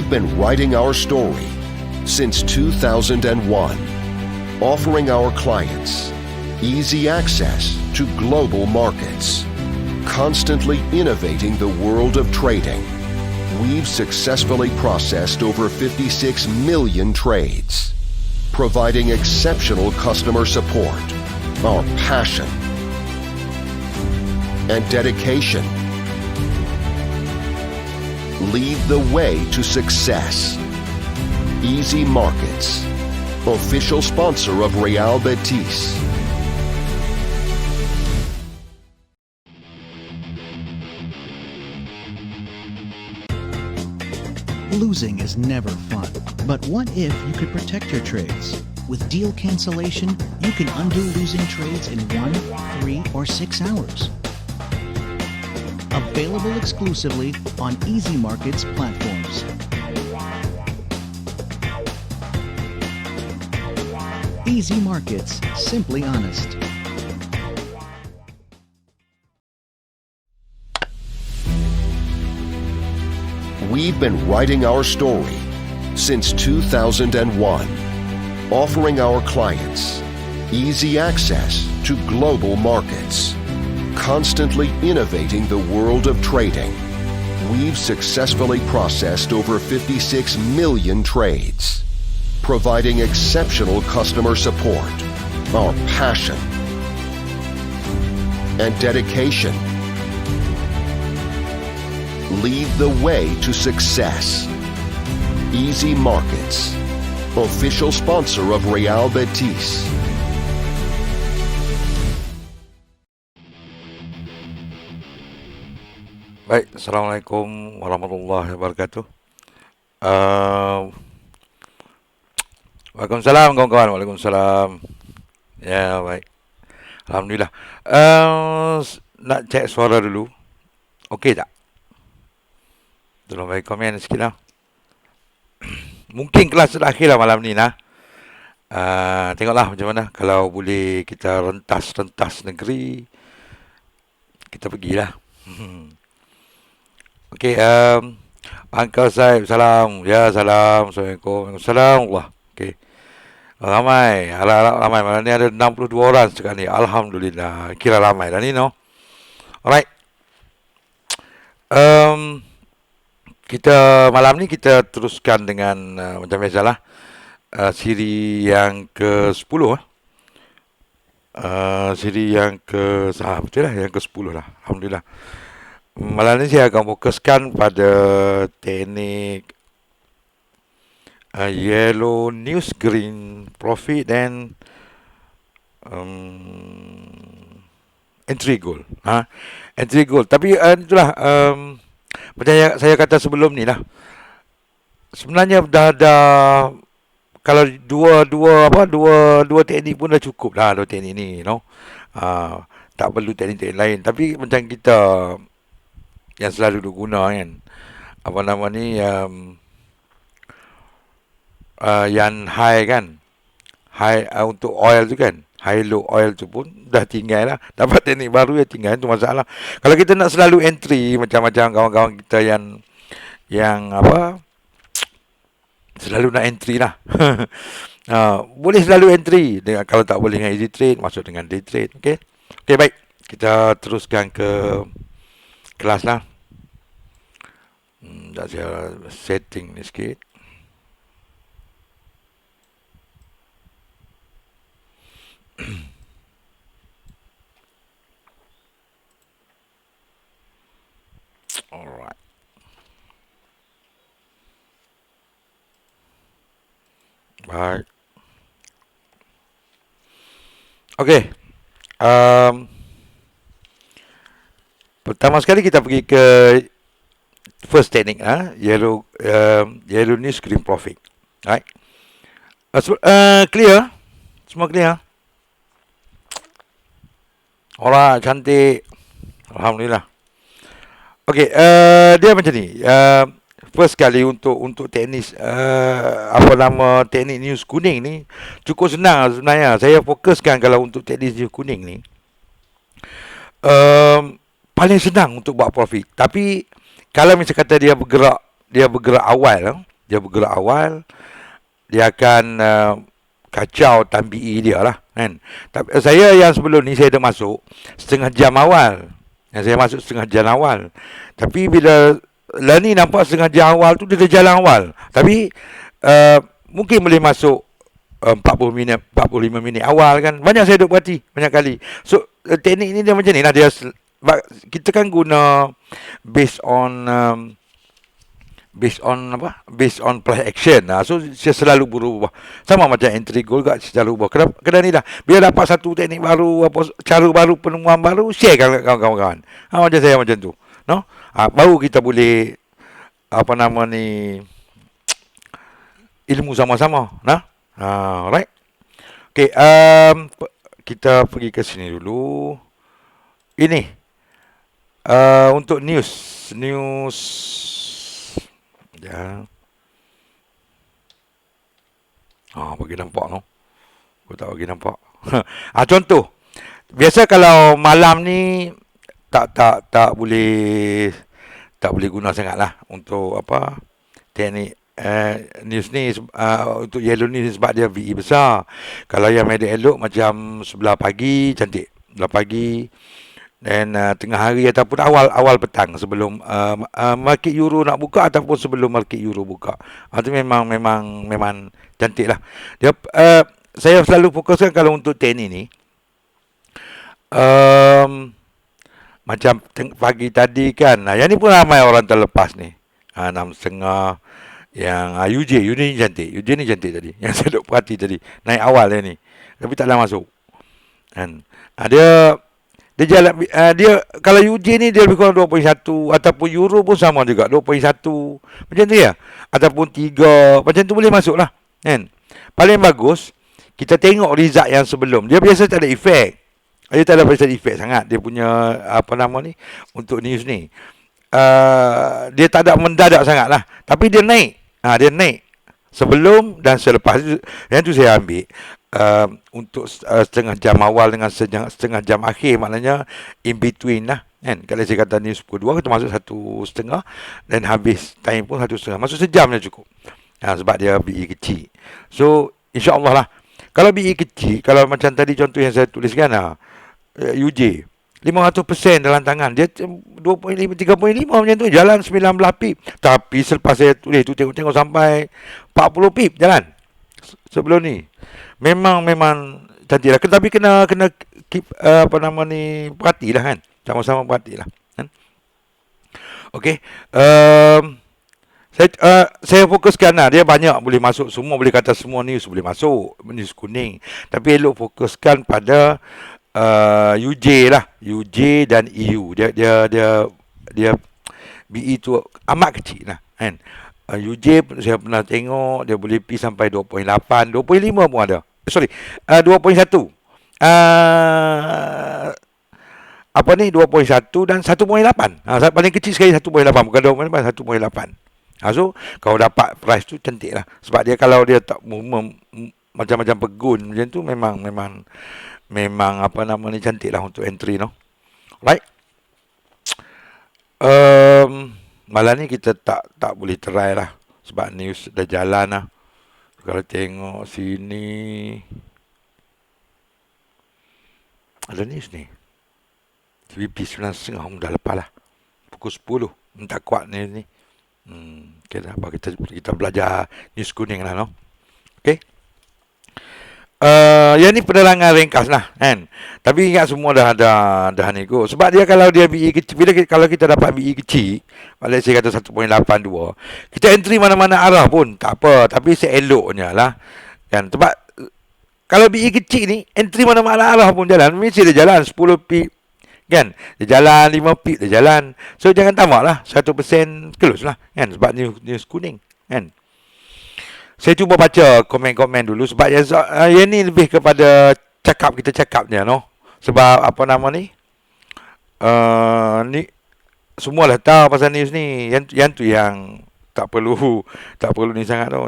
We've been writing our story since 2001, offering our clients easy access to global markets, constantly innovating the world of trading. We've successfully processed over 56 million trades, providing exceptional customer support. Our passion and dedication lead the way to success. Easy Markets, official sponsor of Real Betis. Losing is never fun, but what if you could protect your trades? With deal cancellation, you can undo losing trades in 1, 3, or 6 hours. Available exclusively on Easy Markets platforms. Easy Markets, simply honest. We've been writing our story since 2001, offering our clients easy access to global markets, constantly innovating the world of trading. We've successfully processed over 56 million trades, providing exceptional customer support. Our passion and dedication lead the way to success. Easy Markets, official sponsor of Real Betis. Baik, Assalamualaikum warahmatullahi wabarakatuh. Waalaikumsalam kawan-kawan. Waalaikumsalam. Ya, baik. Alhamdulillah. Nak cek suara dulu. Okey tak? Tolong bagi komen sikit lah. Mungkin kelas terakhir lah malam ni lah. Tengoklah macam mana. Kalau boleh kita rentas negeri, kita pergilah. Okey, Uncle Saib, salam. Ya, salam. Assalamualaikum. Waalaikumsalam. Allah. Okey. Ramai. Ramai. Malam ni ada 62 orang sekarang ni. Alhamdulillah. Kira ramai dah ni, no? Alright. Kita malam ni kita teruskan dengan macam biasalah siri yang ke-10 siri yang betul lah, yang ke-10 lah. Alhamdulillah. Malam ni saya akan fokuskan pada teknik yellow news green profit dan entry goal. Entry goal. Tapi itulah macam saya kata sebelum ni lah. Sebenarnya dah ada, kalau dua teknik pun dah cukup dah, dua teknik ni, no. Tak perlu teknik-teknik lain. Tapi macam kita yang selalu guna kan, apa nama ni, yang high kan, high untuk oil tu kan, high low oil tu pun dah tinggal lah. Dapat teknik baru ya tinggal, tu masalah. Kalau kita nak selalu entry macam-macam kawan-kawan kita yang apa, selalu nak entry lah. Boleh selalu entry. Kalau tak boleh dengan easy trade, masuk dengan day trade. Okay, baik. Kita teruskan ke kelas lah. Dah saya setting ni sikit. Alright. Baik. Okey. Pertama sekali kita pergi ke first teknik, yellow news green profit. Right. Clear? Semua clear? Alright, cantik. Alhamdulillah. Okey, dia macam ni. First kali untuk teknis teknik news kuning ni cukup senang sebenarnya. Saya fokuskan kalau untuk teknis news kuning ni paling senang untuk buat profit. Tapi kalau misalnya kata dia bergerak awal, dia bergerak awal, dia akan kacau time BE dia lah kan. Tapi saya yang sebelum ni saya dah masuk setengah jam awal. Yang saya masuk setengah jam awal. Tapi bila lah ni nampak setengah jam awal tu dia dah jalan awal. Tapi mungkin boleh masuk 40 minit, 45 minit awal kan. Banyak saya duk perhati banyak kali. So teknik ni dia macam ni lah, dia kita kan guna based on based on play action lah. So saya selalu berubah. Sama macam entry goal kat saya selalu ubah. Kena ni lah. Bila dapat satu teknik baru, apa cara baru, penemuan baru, share kat kawan-kawan. Macam saya macam tu. No? Baru kita boleh apa nama ni, ilmu sama-sama. Nah? Alright. Okay, kita pergi ke sini dulu. Ini untuk news ya. Bagi nampak no. Aku tak bagi nampak. Contoh. Biasa kalau malam ni tak boleh guna sangatlah untuk apa? Teknik news ni untuk yellow news sebab dia VE besar. Kalau yang media elok macam sebelah pagi cantik. Sebelah pagi dan tengah hari ataupun awal petang sebelum market euro nak buka ataupun sebelum market euro buka. Itu memang cantik lah. Dia saya selalu fokuskan kalau untuk teknik ni macam pagi tadi kan. Yang ni pun ramai orang terlepas ni. 6.30 yang UJ ni cantik. UJ ni cantik tadi. Yang saya duk perhati tadi. Naik awal ni. Tapi taklah masuk. Kan. Dia jalan dia kalau UJ ni dia lebih kurang 2.1 ataupun euro pun sama juga 2.1 macam tu ya, ataupun 3 macam tu boleh masuk lah kan. Paling bagus kita tengok result yang sebelum. Dia biasa tak ada efek. Dia tak ada efek sangat dia punya apa nama ni untuk news ni. Dia tak ada mendadak sangat lah, tapi dia naik. Dia naik sebelum dan selepas. Yang tu saya ambil untuk setengah jam awal dengan setengah jam akhir, maknanya in between lah kan. Kalau saya kata ni pukul 2 kita masuk 1.30 dan habis time pun 1.30, masuk sejam je cukup. Sebab dia BE kecil. So insyaAllah lah. Kalau BE kecil, kalau macam tadi contoh yang saya tuliskan UJ 500% dalam tangan dia 2.5 3.5 macam tu, jalan 19 pip. Tapi selepas saya tulis tu tengok sampai 40 pip jalan sebelum ni. Memang cantik lah. Tapi kena keep apa nama ni, perhatilah kan. Sama-sama perhatilah kan. Okey. Saya fokuskan lah. Dia banyak boleh masuk. Semua boleh kata semua news boleh masuk. News kuning. Tapi elok fokuskan pada UJ lah. UJ dan EU. Dia BE tu amat kecil lah kan. UJ saya pernah tengok dia boleh pergi sampai 2.8, 2.5 pun ada. 2.1. Apa ni 2.1 dan 1.8. Paling kecil sekali 1.8, bukan 2.8, 1.8. So kalau dapat price tu cantik lah. Sebab dia kalau dia tak macam-macam pegun macam tu memang apa nama ni cantik lah untuk entry no. Right. Malam ni kita tak boleh try lah sebab news dah jalan lah. Kalau tengok sini ada news ni. TVP 9.30 dah lepas lah. Pukul 10. Tak kuat ni. Okay, apa kita belajar news kuning lah no. Okay. Yang ni penerangan ringkas lah kan. Tapi ingat semua dah ni kot. Sebab dia kalau dia BE kecil, kalau kita dapat BE kecil, balik saya kata 1.82, kita entry mana-mana arah pun tak apa. Tapi seeloknya lah kan. Sebab kalau BE kecil ni, entry mana-mana arah pun jalan. Mesti dia jalan 10 pip kan. Dia jalan 5 pip dia jalan. So jangan tamak lah 1% close lah kan. Sebab news kuning kan. Saya cuba baca komen-komen dulu sebab yang ni lebih kepada kita cakapnya no. Sebab apa nama ni? Ni semua dah tahu pasal news ni. Yang tu yang tak perlu ni sangat tu.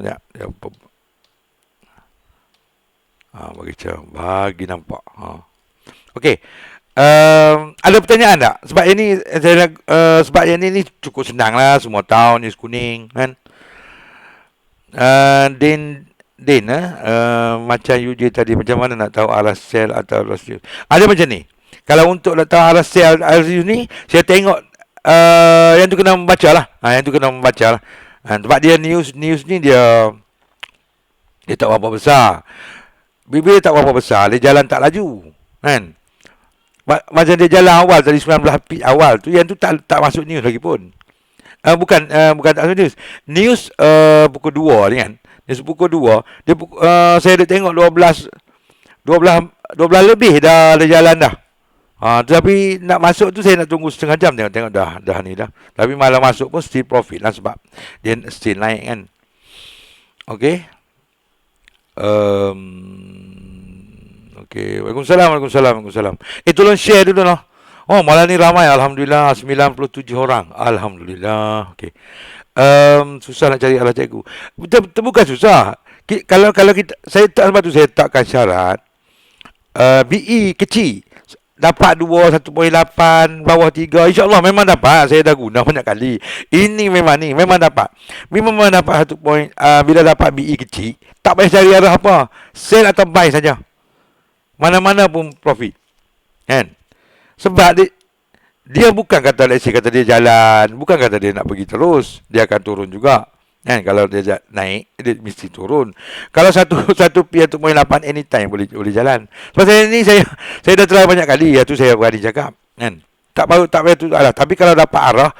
Bagi nampak. Okey. Ada pertanyaan tak? Sebab yang ni cukup senang lah, semua tahu news kuning kan. Din macam UJ tadi, macam mana nak tahu arah sel atau arah news? Ada macam ni. Kalau untuk nak tahu arah sel arah news ni, saya tengok yang tu kena membaca lah. Yang tu kena membaca lah. Sebab dia news ni dia tak berapa besar. Bila tak berapa besar, dia jalan tak laju. Kan? Macam dia jalan awal tadi 19 feet awal tu, yang tu tak masuk news lagi pun. Bukan tak masuk news. News pukul 2 ni kan. News pukul 2, dia saya dah tengok 12 lebih dah jalan dah. Tapi nak masuk tu saya nak tunggu setengah jam, tengok dah ni dah. Tapi malam masuk pun still profit lah sebab dia still naik kan. Okey. Okey. Waalaikumsalam. Tolong share dulu noh. Oh, malam ni ramai, alhamdulillah, 97 orang. Alhamdulillah. Okey. Susah nak cari alah cikgu. Betul bukan susah. Kalau kita, sebab tu saya takkan syarat BE kecil. Dapat 2, 1.8, bawah 3. InsyaAllah memang dapat. Saya dah guna banyak kali. Ini memang dapat. Memang dapat 1 point. Bila dapat BE kecil, tak payah cari arah apa. Sell atau buy saja. Mana-mana pun profit. Kan? Sebab dia bukan kata, let's say, kata dia jalan. Bukan kata dia nak pergi terus. Dia akan turun juga. Kan? Kalau dia naik, dia mesti turun. Kalau satu P 1.8 anytime boleh jalan. Sebab saya dah try banyak kali. Tu saya berani cakap. Kan? Tak payah tu arah. Tapi kalau dapat arah,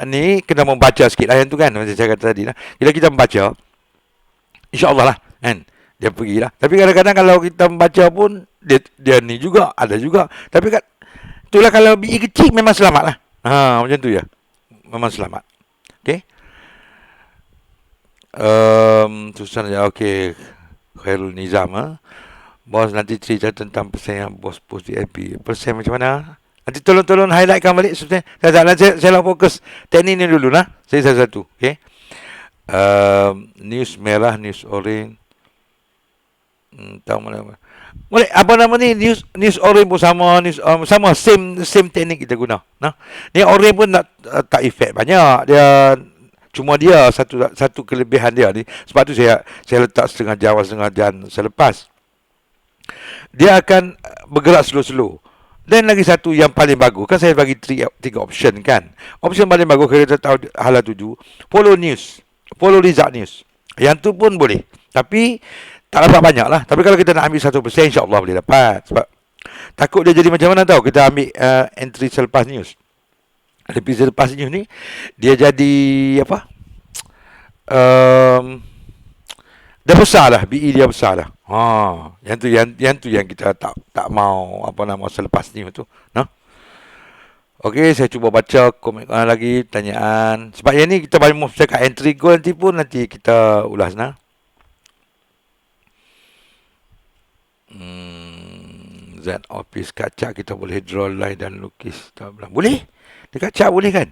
ni kena membaca sikit lah yang tu kan. Macam saya kata tadi lah. Bila kita membaca, InsyaAllah lah. Kan? Dia pergilah. Tapi kadang-kadang kalau kita membaca pun, dia ni juga, ada juga. Tapi itulah kalau BE kecil memang selamat lah. Macam tu ya. Memang selamat. Okay. Susah ya. Okay. Khairul Nizam. Bos nanti cerita tentang persen yang bos post di FB. Persen macam mana? Nanti tolong highlightkan balik. Saya nak fokus teknik ni dulu lah. Saya satu-satu. Okay. News merah, news orange. Tahu mana? Boleh, apa nama ni, news orange pun sama, sama same teknik kita guna. Nah, ni orange pun tak efek banyak. Cuma dia satu kelebihan dia ni. Sebab tu saya letak setengah jam selepas. Dia akan bergerak slow-slow. Dan lagi satu yang paling bagus, kan saya bagi tiga option kan. Option paling bagus kalau kita tahu hala tuju, follow news, follow result news. Yang tu pun boleh. Tapi tak dapat banyak lah. Tapi kalau kita nak ambil 1%, insyaAllah boleh dapat. Sebab takut dia jadi macam mana tahu. Kita ambil entry selepas news. Lebih selepas news ni, dia jadi apa? Dia besar lah. BE dia besar lah. Yang tu yang kita tak mau selepas news tu. Nah. Okey, saya cuba baca komen lagi, pertanyaan. Sebab yang ni kita boleh cakap entry goal nanti kita ulas nah. Z office kaca kita boleh draw line dan lukis. Boleh? Di kaca boleh kan?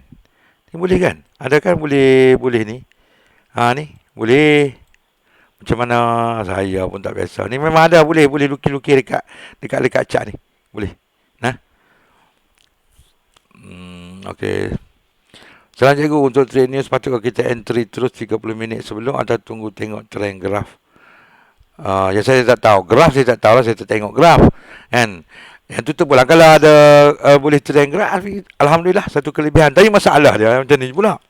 Boleh kan? Ada kan boleh ni. Ni boleh. Macam mana saya pun tak biasa. Ni memang ada boleh lukis-lukis dekat kaca ni. Boleh. Nah. Okey. Salam cikgu, untuk trade news patut kita entry terus 30 minit sebelum atau tunggu tengok trend graf? Yang saya tak tahu. Graf saya tak tahu lah. Saya tak tengok graf. Kan? Yang tu pula. Kalau ada boleh trend graf, alhamdulillah, satu kelebihan. Tapi masalah dia macam ni pula.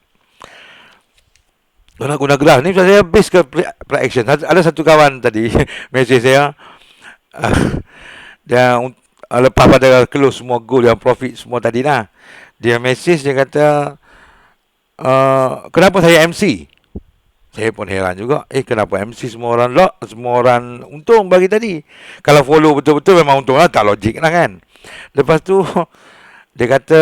Kalau nak guna graf ni, saya base ke pre-action. Ada satu kawan tadi, mesej saya. Dia lepas pada close semua goal yang profit semua tadi lah. Dia mesej, dia kata, kenapa saya MC? Saya pun heran juga. Kenapa MC semua orang untung bagi tadi. Kalau follow betul-betul memang untung lah. Tak logik lah kan. Lepas tu, dia kata,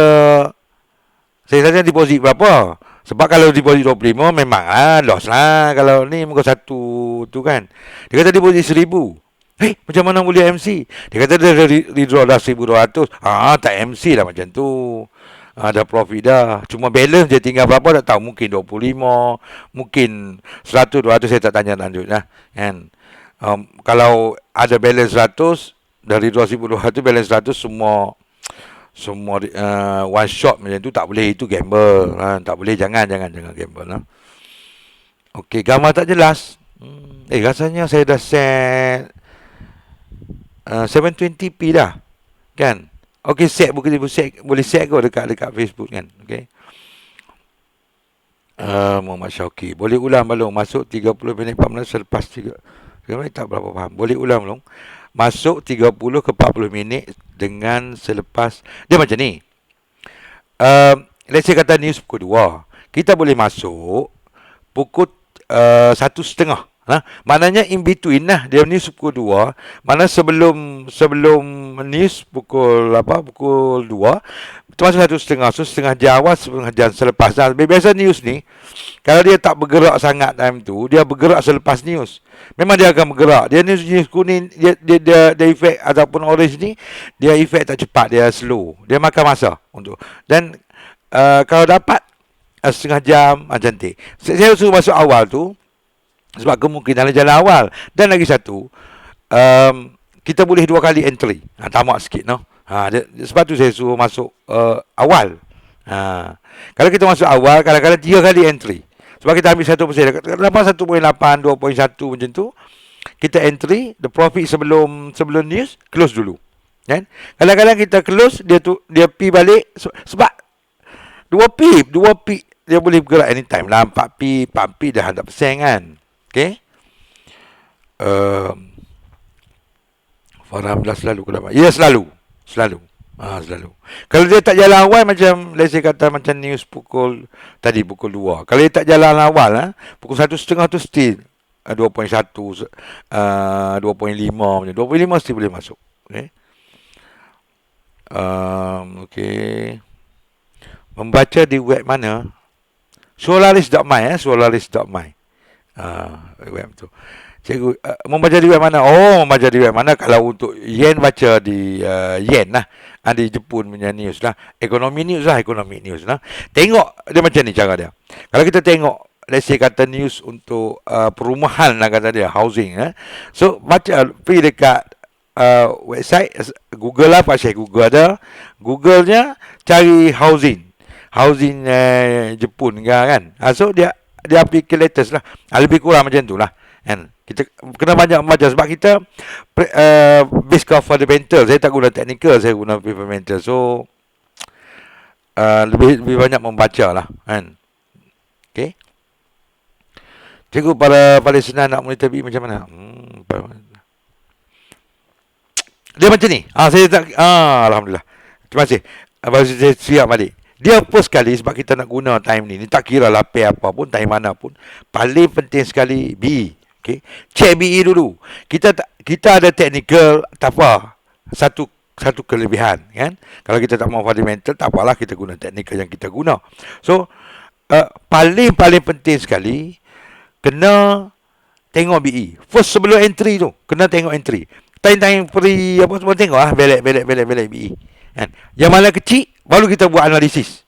saya tanya deposit berapa? Sebab kalau deposit 25 memang loss lah. Kalau ni muka satu tu kan. Dia kata deposit 1,000. Macam mana boleh MC? Dia kata dia redraw dah 1,200. Tak MC lah macam tu. Dah profit dah. Cuma balance dia tinggal berapa tak tahu. Mungkin 25, mungkin 100, 200, saya tak tanya lanjut lah. Kan? Kalau ada balance 100, dari 2,200 balance 100 semua one shot macam tu tak boleh. Itu gamble. Tak boleh, jangan gamble lah. Okey, gambar tak jelas. Rasanya saya dah set 720p dah. Kan? Okey, set boleh set kau dekat Facebook kan. Okey. Muhammad Syauqi. Boleh ulang belum? Masuk 30 minit 14 selepas 3 minit tak berapa faham. Boleh ulang belum? Masuk 30 ke 40 minit dengan selepas. Dia macam ni. Let's say kata news pukul 2. Kita boleh masuk pukul 1:30. Maknanya in between lah. Dia news pukul 2. Mana sebelum news pukul 2. Termasuk 1:30. So setengah jam awal, setengah jam selepas. Biasa news ni, kalau dia tak bergerak sangat time tu, dia bergerak selepas news. Memang dia akan bergerak. Dia news kuning, dia efek ataupun orange ni, dia efek tak cepat, dia slow. Dia makan masa untuk. Dan kalau dapat setengah jam, cantik. Saya suruh masuk awal tu sebab kemungkinan jalan awal. Dan lagi satu, kita boleh 2 kali entry. Tamak sikit, no? Sebab tu saya suruh masuk awal. Kalau kita masuk awal, kadang-kadang 3 kali entry. Sebab kita ambil 1%. Dapat 1.8, 2.1 macam tu. Kita entry, the profit sebelum news, close dulu. Kan? Kadang-kadang kita close, dia pi balik. Sebab 2 pip dia boleh bergerak anytime lah. 4 pip dah 100% kan. Okay. Farham dah selalu ke dapat. Ya, selalu. Selalu. Kalau dia tak jalan awal, macam let's say kata macam news pukul 2. Kalau dia tak jalan awal, pukul 1:30 tu still 2.1, 2.5 macam 2.5 still boleh masuk. Okay. Okay. Membaca di web mana? Solaris.my. Solaris.my. Web tu. Cikgu, membaca di web mana? Membaca di web mana? Kalau untuk yen, baca di yen lah. Di Jepun punya news lah. Ekonomi news lah. Tengok dia macam ni cara dia. Kalau kita tengok, let's say kata news untuk perumahan lah kata dia, housing. So, pergi dekat website, Google lah, pasal Google ada. Google-nya cari housing Jepun kan. So, dia pergi ke latest lah. Lebih kurang macam tu lah. Kan? Kita kena banyak membaca sebab kita base kau fundamental. Saya tak guna technical, saya guna fundamental. So lebih banyak membaca lah kan. Okay. Cikgu, pada senang nak monitor BI macam mana? Dia macam ni. Saya tak alhamdulillah. Terima kasih. Baru saya siap balik. Dia post sekali sebab kita nak guna time ni. Tak kira lah pay apa pun, time mana pun. Paling penting sekali BI. Okay. Cek BI dulu. Kita ada technical, tak apa. Satu kelebihan kan. Kalau kita tak mau fundamental, tak apalah, kita guna technical yang kita guna. So paling penting sekali kena tengok BI. First sebelum entry tu, kena tengok entry. Time free apa semua tengok lah, belek BI. Kan? Yang mana kecil baru kita buat analisis.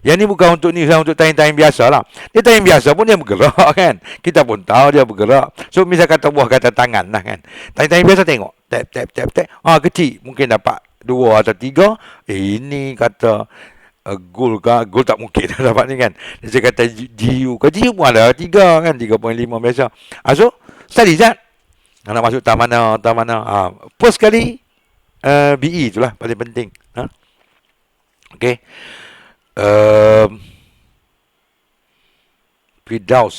Yang ni bukan untuk news, untuk time biasa lah. Dia time biasa pun dia bergerak kan. Kita pun tahu dia bergerak. So misal kata buah kata tangan lah kan. Time biasa tengok. Tap. Kecil. Mungkin dapat 2 atau 3. Ini kata goal tak mungkin dapat ni kan. Dia kata GU. GU pun ada 3 kan. 3.5 biasa. So study Zat. Nak masuk tak mana. First kali BE tu lah paling penting. Okay. Firdaus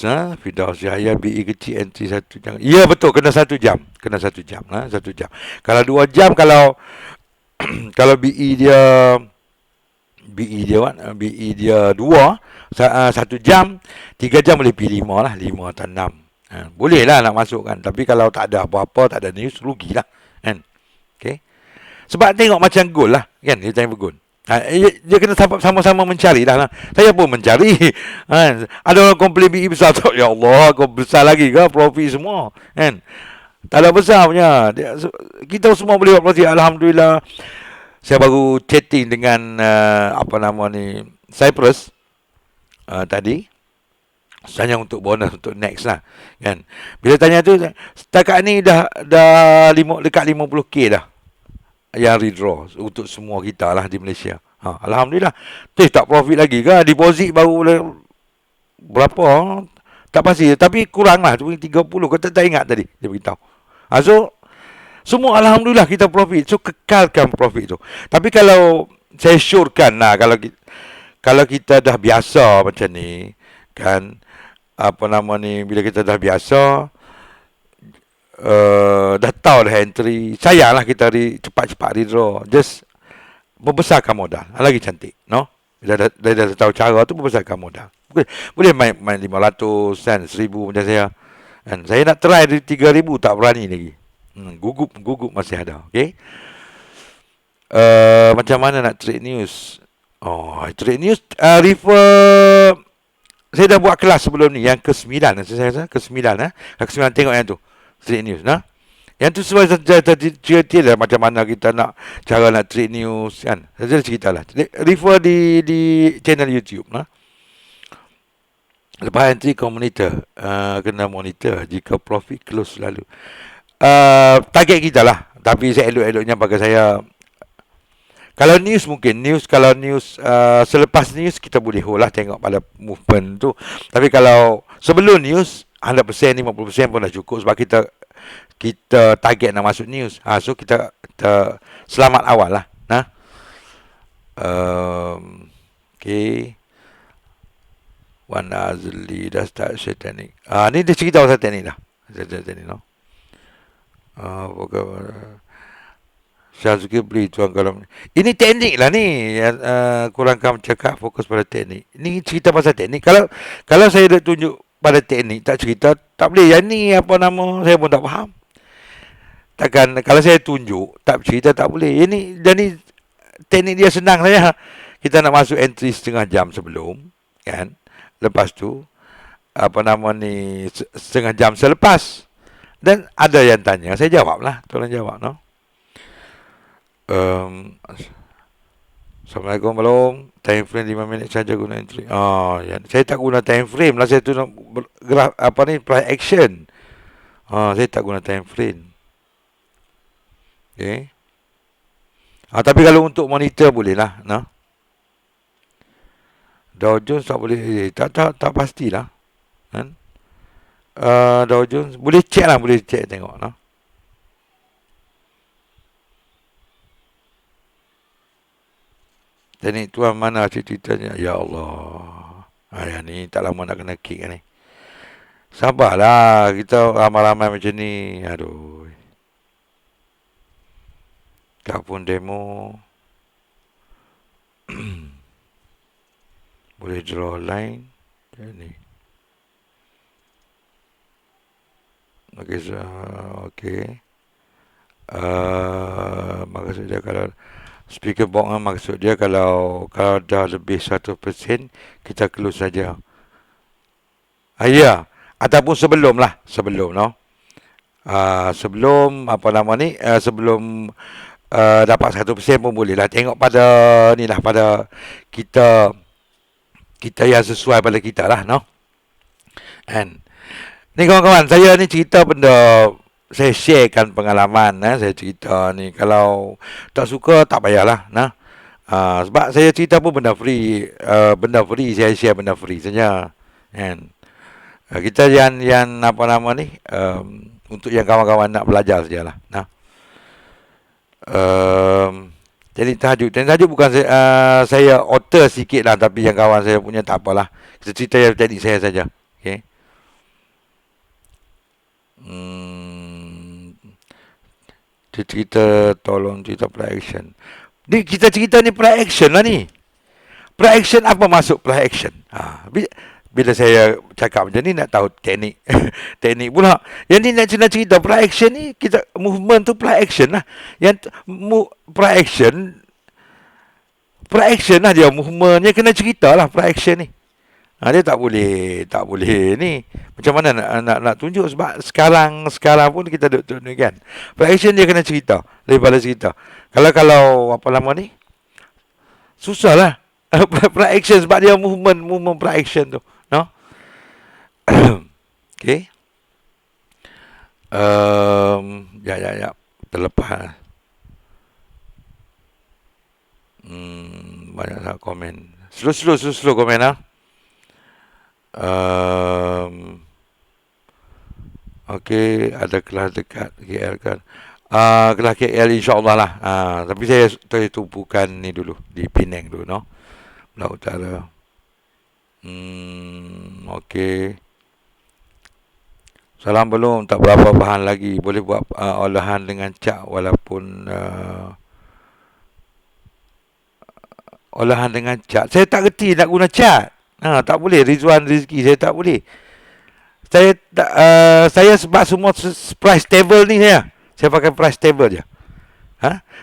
Yahya BE kecil entry 1 jam. Ya betul, kena 1 jam. 1 jam. Kalau 2 jam, kalau BE dia 2 1 jam, 3 jam boleh pilih 5 lah, 5 atau 6. Boleh lah nak masuk kan. Tapi kalau tak ada apa-apa, tak ada news, rugilah kan. Okay. Sebab tengok macam goal lah kan, dia tanya bergoal. Dia kena sama-sama mencari lah. Saya pun mencari. Ada orang komplain BI besar tu. Ya Allah, kau besar lagi ke profit semua kan? Tak ada besar punya. Kita semua boleh buat profit. Alhamdulillah. Saya baru chatting dengan Cyprus tadi. Tanya untuk bonus untuk next lah kan. Bila tanya tu, setakat ni dah dekat 50k dah yang redraw untuk semua kita lah di Malaysia. Alhamdulillah. Tak profit lagi ke? Deposit baru berapa? Tak pasti, tapi kurang lah 30. Kau tak ingat tadi dia beritahu. So semua alhamdulillah kita profit. So kekalkan profit tu. Tapi kalau saya syorkan lah, kalau kita dah biasa macam ni kan, apa nama ni, bila kita dah biasa, dah tahu dah entry, sayanglah kita cepat-cepat redraw. Just membesarkan modal. Lagi cantik, no? Dah tahu cara tu, membesarkan modal. Boleh main 500 kan, 1000 macam saya. Kan saya nak try dari 3000 tak berani lagi. Gugup masih ada. Okey. Macam mana nak trade news? Trade news refer, saya dah buat kelas sebelum ni yang ke-9, saya rasa ke-9 ke-9 tengok yang tu. Trade news nah. Yang tu semua cerita lah macam mana kita nak cara nak trade news kan. Saya ceritalah. Refer di channel YouTube nah. Lepas entry kau monitor, kena monitor jika profit close selalu. Target kita lah. Tapi saya elok-eloknya bagi saya, kalau news mungkin kalau news selepas news kita boleh hold lah, tengok pada movement tu. Tapi kalau sebelum news 100%, 50% pun dah cukup, sebab kita target nak masuk news. So kita selamat awal lah. Nah. Okay. Wan Azli dah start share teknik. Ni dia cerita pasal teknik dah. Teknik no. Syazki beli tuan kalau ini teknik lah ni, kurang kamu cakap fokus pada teknik. Ni cerita pasal teknik. Kalau saya dah tunjuk pada teknik, tak cerita, tak boleh. Yang ni apa nama, saya pun tak faham. Takkan kalau saya tunjuk tak cerita, tak boleh. Ini jadi teknik dia senang saja. Kita nak masuk entry setengah jam sebelum kan. Lepas tu apa nama ni, setengah jam selepas. Dan ada yang tanya, saya jawablah. Tolong jawab no. Assalamualaikum, belum. Time frame 5 minit saja guna entry. Ya. Saya tak guna time frame lah. Saya tu nak graf price action. Saya tak guna time frame. Okay. Tapi kalau untuk monitor boleh lah, no. Dow Jones tak boleh, tak pastilah. Kan? Dow Jones boleh check tengok, no. Teknik tuan mana ceritanya? Ya Allah. Yang ni tak lama nak kena kick ni. Sabarlah, kita ramai-ramai macam ni. Aduh. Kau pun demo. Boleh draw line. Ni. Okay. Maksud dia kalau speaker box maksud dia kalau dah lebih 100% kita close saja. Ya, ataupun sebelum no. Sebelum apa nama ni, sebelum dapat 1% pun boleh lah. Tengok pada ni lah, pada kita yang sesuai pada kita lah, no. And ni kawan-kawan, saya ni cerita benda, saya sharekan pengalaman. Saya cerita ni, kalau tak suka tak payahlah, nah. Sebab saya cerita pun benda free, saya share benda free saja. And kita yang apa nama ni, untuk yang kawan-kawan nak belajar sajalah, nah. Jadi tajuk bukan saya author sikit lah, tapi yang kawan saya punya tak apalah. Kita cerita yang teknik saya saja. Okay. Dia cerita, tolong cerita play action. Ni kita cerita ni play action lah ni. Play action, apa masuk play action? Bila saya cakap macam ni, nak tahu teknik. Teknik pula. Yang ni nak cerita play action ni, kita movement tu play action lah. Yang play action lah dia, movementnya kena cerita lah play action ni. Dia tak boleh ni. Macam mana nak tunjuk, sebab sekarang pun kita duduk ni kan. Play action dia kena cerita, daripada cerita. Kalau apa nama ni, susah lah. Play action sebab dia movement play action tu, no. Okay. Ya terlepas. Banyak sangat komen. Slow komen lah. Okey, ada kelas dekat KL kan. Kelas KL insya-Allah lah. Tapi saya tumpukan ni dulu di Penang dulu, no. Laut Utara. Okey. Salam belum, tak berapa bahan lagi. Boleh buat olahan dengan cak walaupun olahan dengan cak. Saya tak reti nak guna cak. Tak boleh. Rizwan Rizki, saya tak boleh. Saya sebab semua price table ni saya pakai price table je.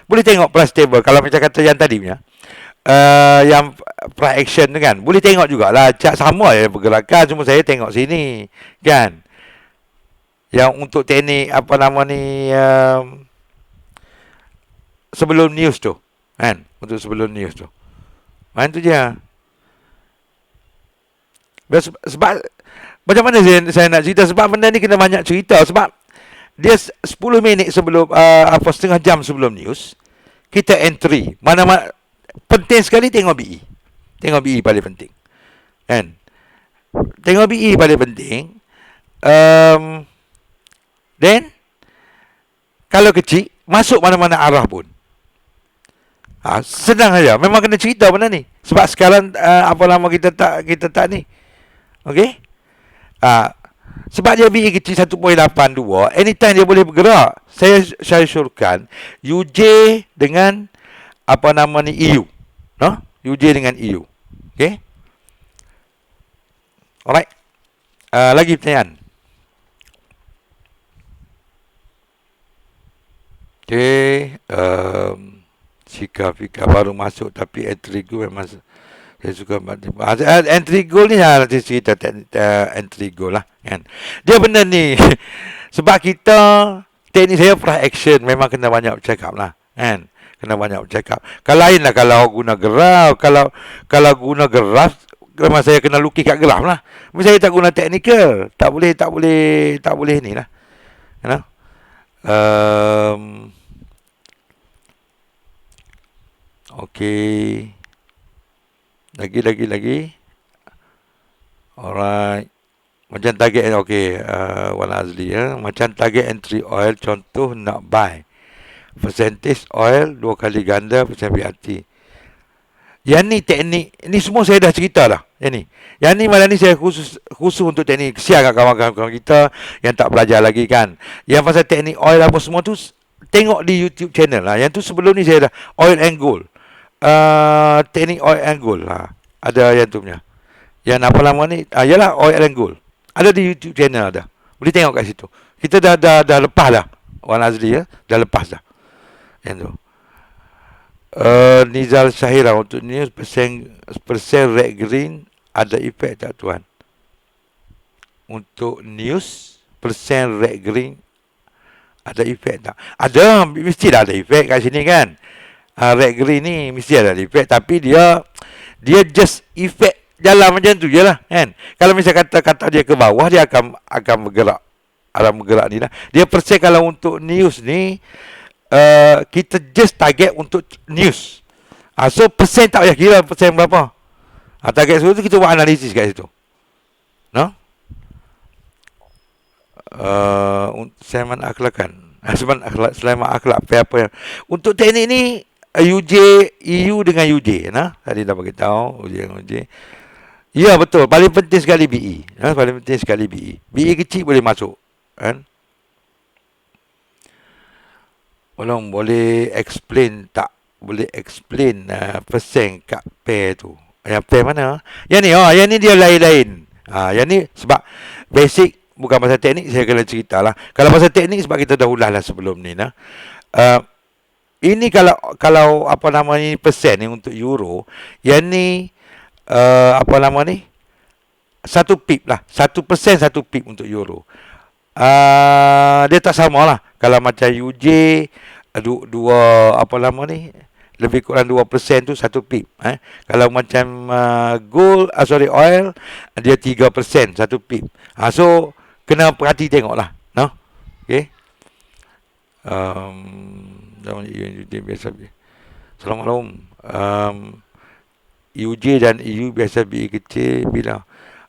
Boleh tengok price table kalau macam kata yang tadi punya. Yang price action tu kan. Boleh tengok jugalah cat sama je pergerakan, cuma saya tengok sini kan. Yang untuk teknik apa nama ni sebelum news tu kan, untuk sebelum news tu. Main tu je. Sebab macam mana saya nak cerita, sebab benda ni kena banyak cerita, sebab dia 10 minit sebelum setengah jam sebelum news kita entry. Mana-mana penting sekali tengok BE. Tengok BE paling penting. Kan? Tengok BE paling penting. Then kalau kecil masuk mana-mana arah pun. Senang saja. Memang kena cerita benda ni. Sebab sekarang apa lama kita tak ni. Okey? Sebab dia BE kecil 1.82, anytime dia boleh bergerak. Saya syorkan UJ dengan apa nama ni EU. No? UJ dengan EU. Okey? Alright. Lagi pertanyaan. Okey, Fika baru masuk tapi entry goal memang saya suka entry goal ni nanti cerita entry goal lah kan. Dia benda ni sebab kita teknik saya price action memang kena banyak bercakap lah kan. Kena banyak bercakap. Kalau lain lah kalau guna graf, kalau guna graf memang saya kena lukis kat graf lah. Tapi saya tak guna technical. Tak boleh ni lah. You know? Okey. Lagi. Alright. Macam target okey, Wan Azli macam target entry oil contoh nak buy. Percentage oil 2 kali ganda percent BRT. Yang ni teknik, ni semua saya dah cerita lah. Yang ni malam ni saya khusus untuk teknik. Kesian kat kawan-kawan kita yang tak belajar lagi kan. Yang pasal teknik oil apa semua tu tengok di YouTube channel lah. Yang tu sebelum ni saya dah oil and gold. Teknik oil and gold lah. Ada yang tu punya. Yang apa lama ni? Yalah oil and gold. Ada di YouTube channel ada. Boleh tengok kat situ. Kita dah lepas dah. Wan Azli dah lepas dah. Yang tu. Nizal Syahira untuk news persen red green ada efek tak tuan? Untuk news persen red green ada efek tak? Ada, mesti dah ada efek kat sini kan. Red green ni mesti ada efek, tapi dia just efek jalan macam tu je lah kan. Kalau misalnya kata dia ke bawah, dia akan bergerak arah bergerak ni lah. Dia persen kalau untuk news ni kita just target untuk news. So persen tak payah kira persen berapa. Target tu kita buat analisis kat situ. No? Selamat akhlakan. Selamat akhlak. Apa yang untuk teknik ni UJ, EU dengan UJ. Tadi dah bagi tahu UJ dengan UJ. Ya betul. Paling penting sekali BE. Paling penting sekali BE. BE kecil boleh masuk. Kan? Boleh explain tak? Boleh explain persen kat pair tu. Yang pair mana? Yang ni dia lain-lain. Yang ni sebab basic bukan pasal teknik, saya kena cerita lah. Kalau pasal teknik sebab kita dah ulas lah sebelum ni. Ini kalau apa nama ni persen ni untuk euro, yang ni apa nama ni 1 pip lah. 1% 1 pip untuk euro. Dia tak sama lah. Kalau macam UJ dua apa nama ni lebih kurang 2% tu 1 pip. Kalau macam gold oil dia 3% 1 pip. So kena perhati tengok lah. Okay. Assalamualaikum. UJ dan EU biasa BE kecil bila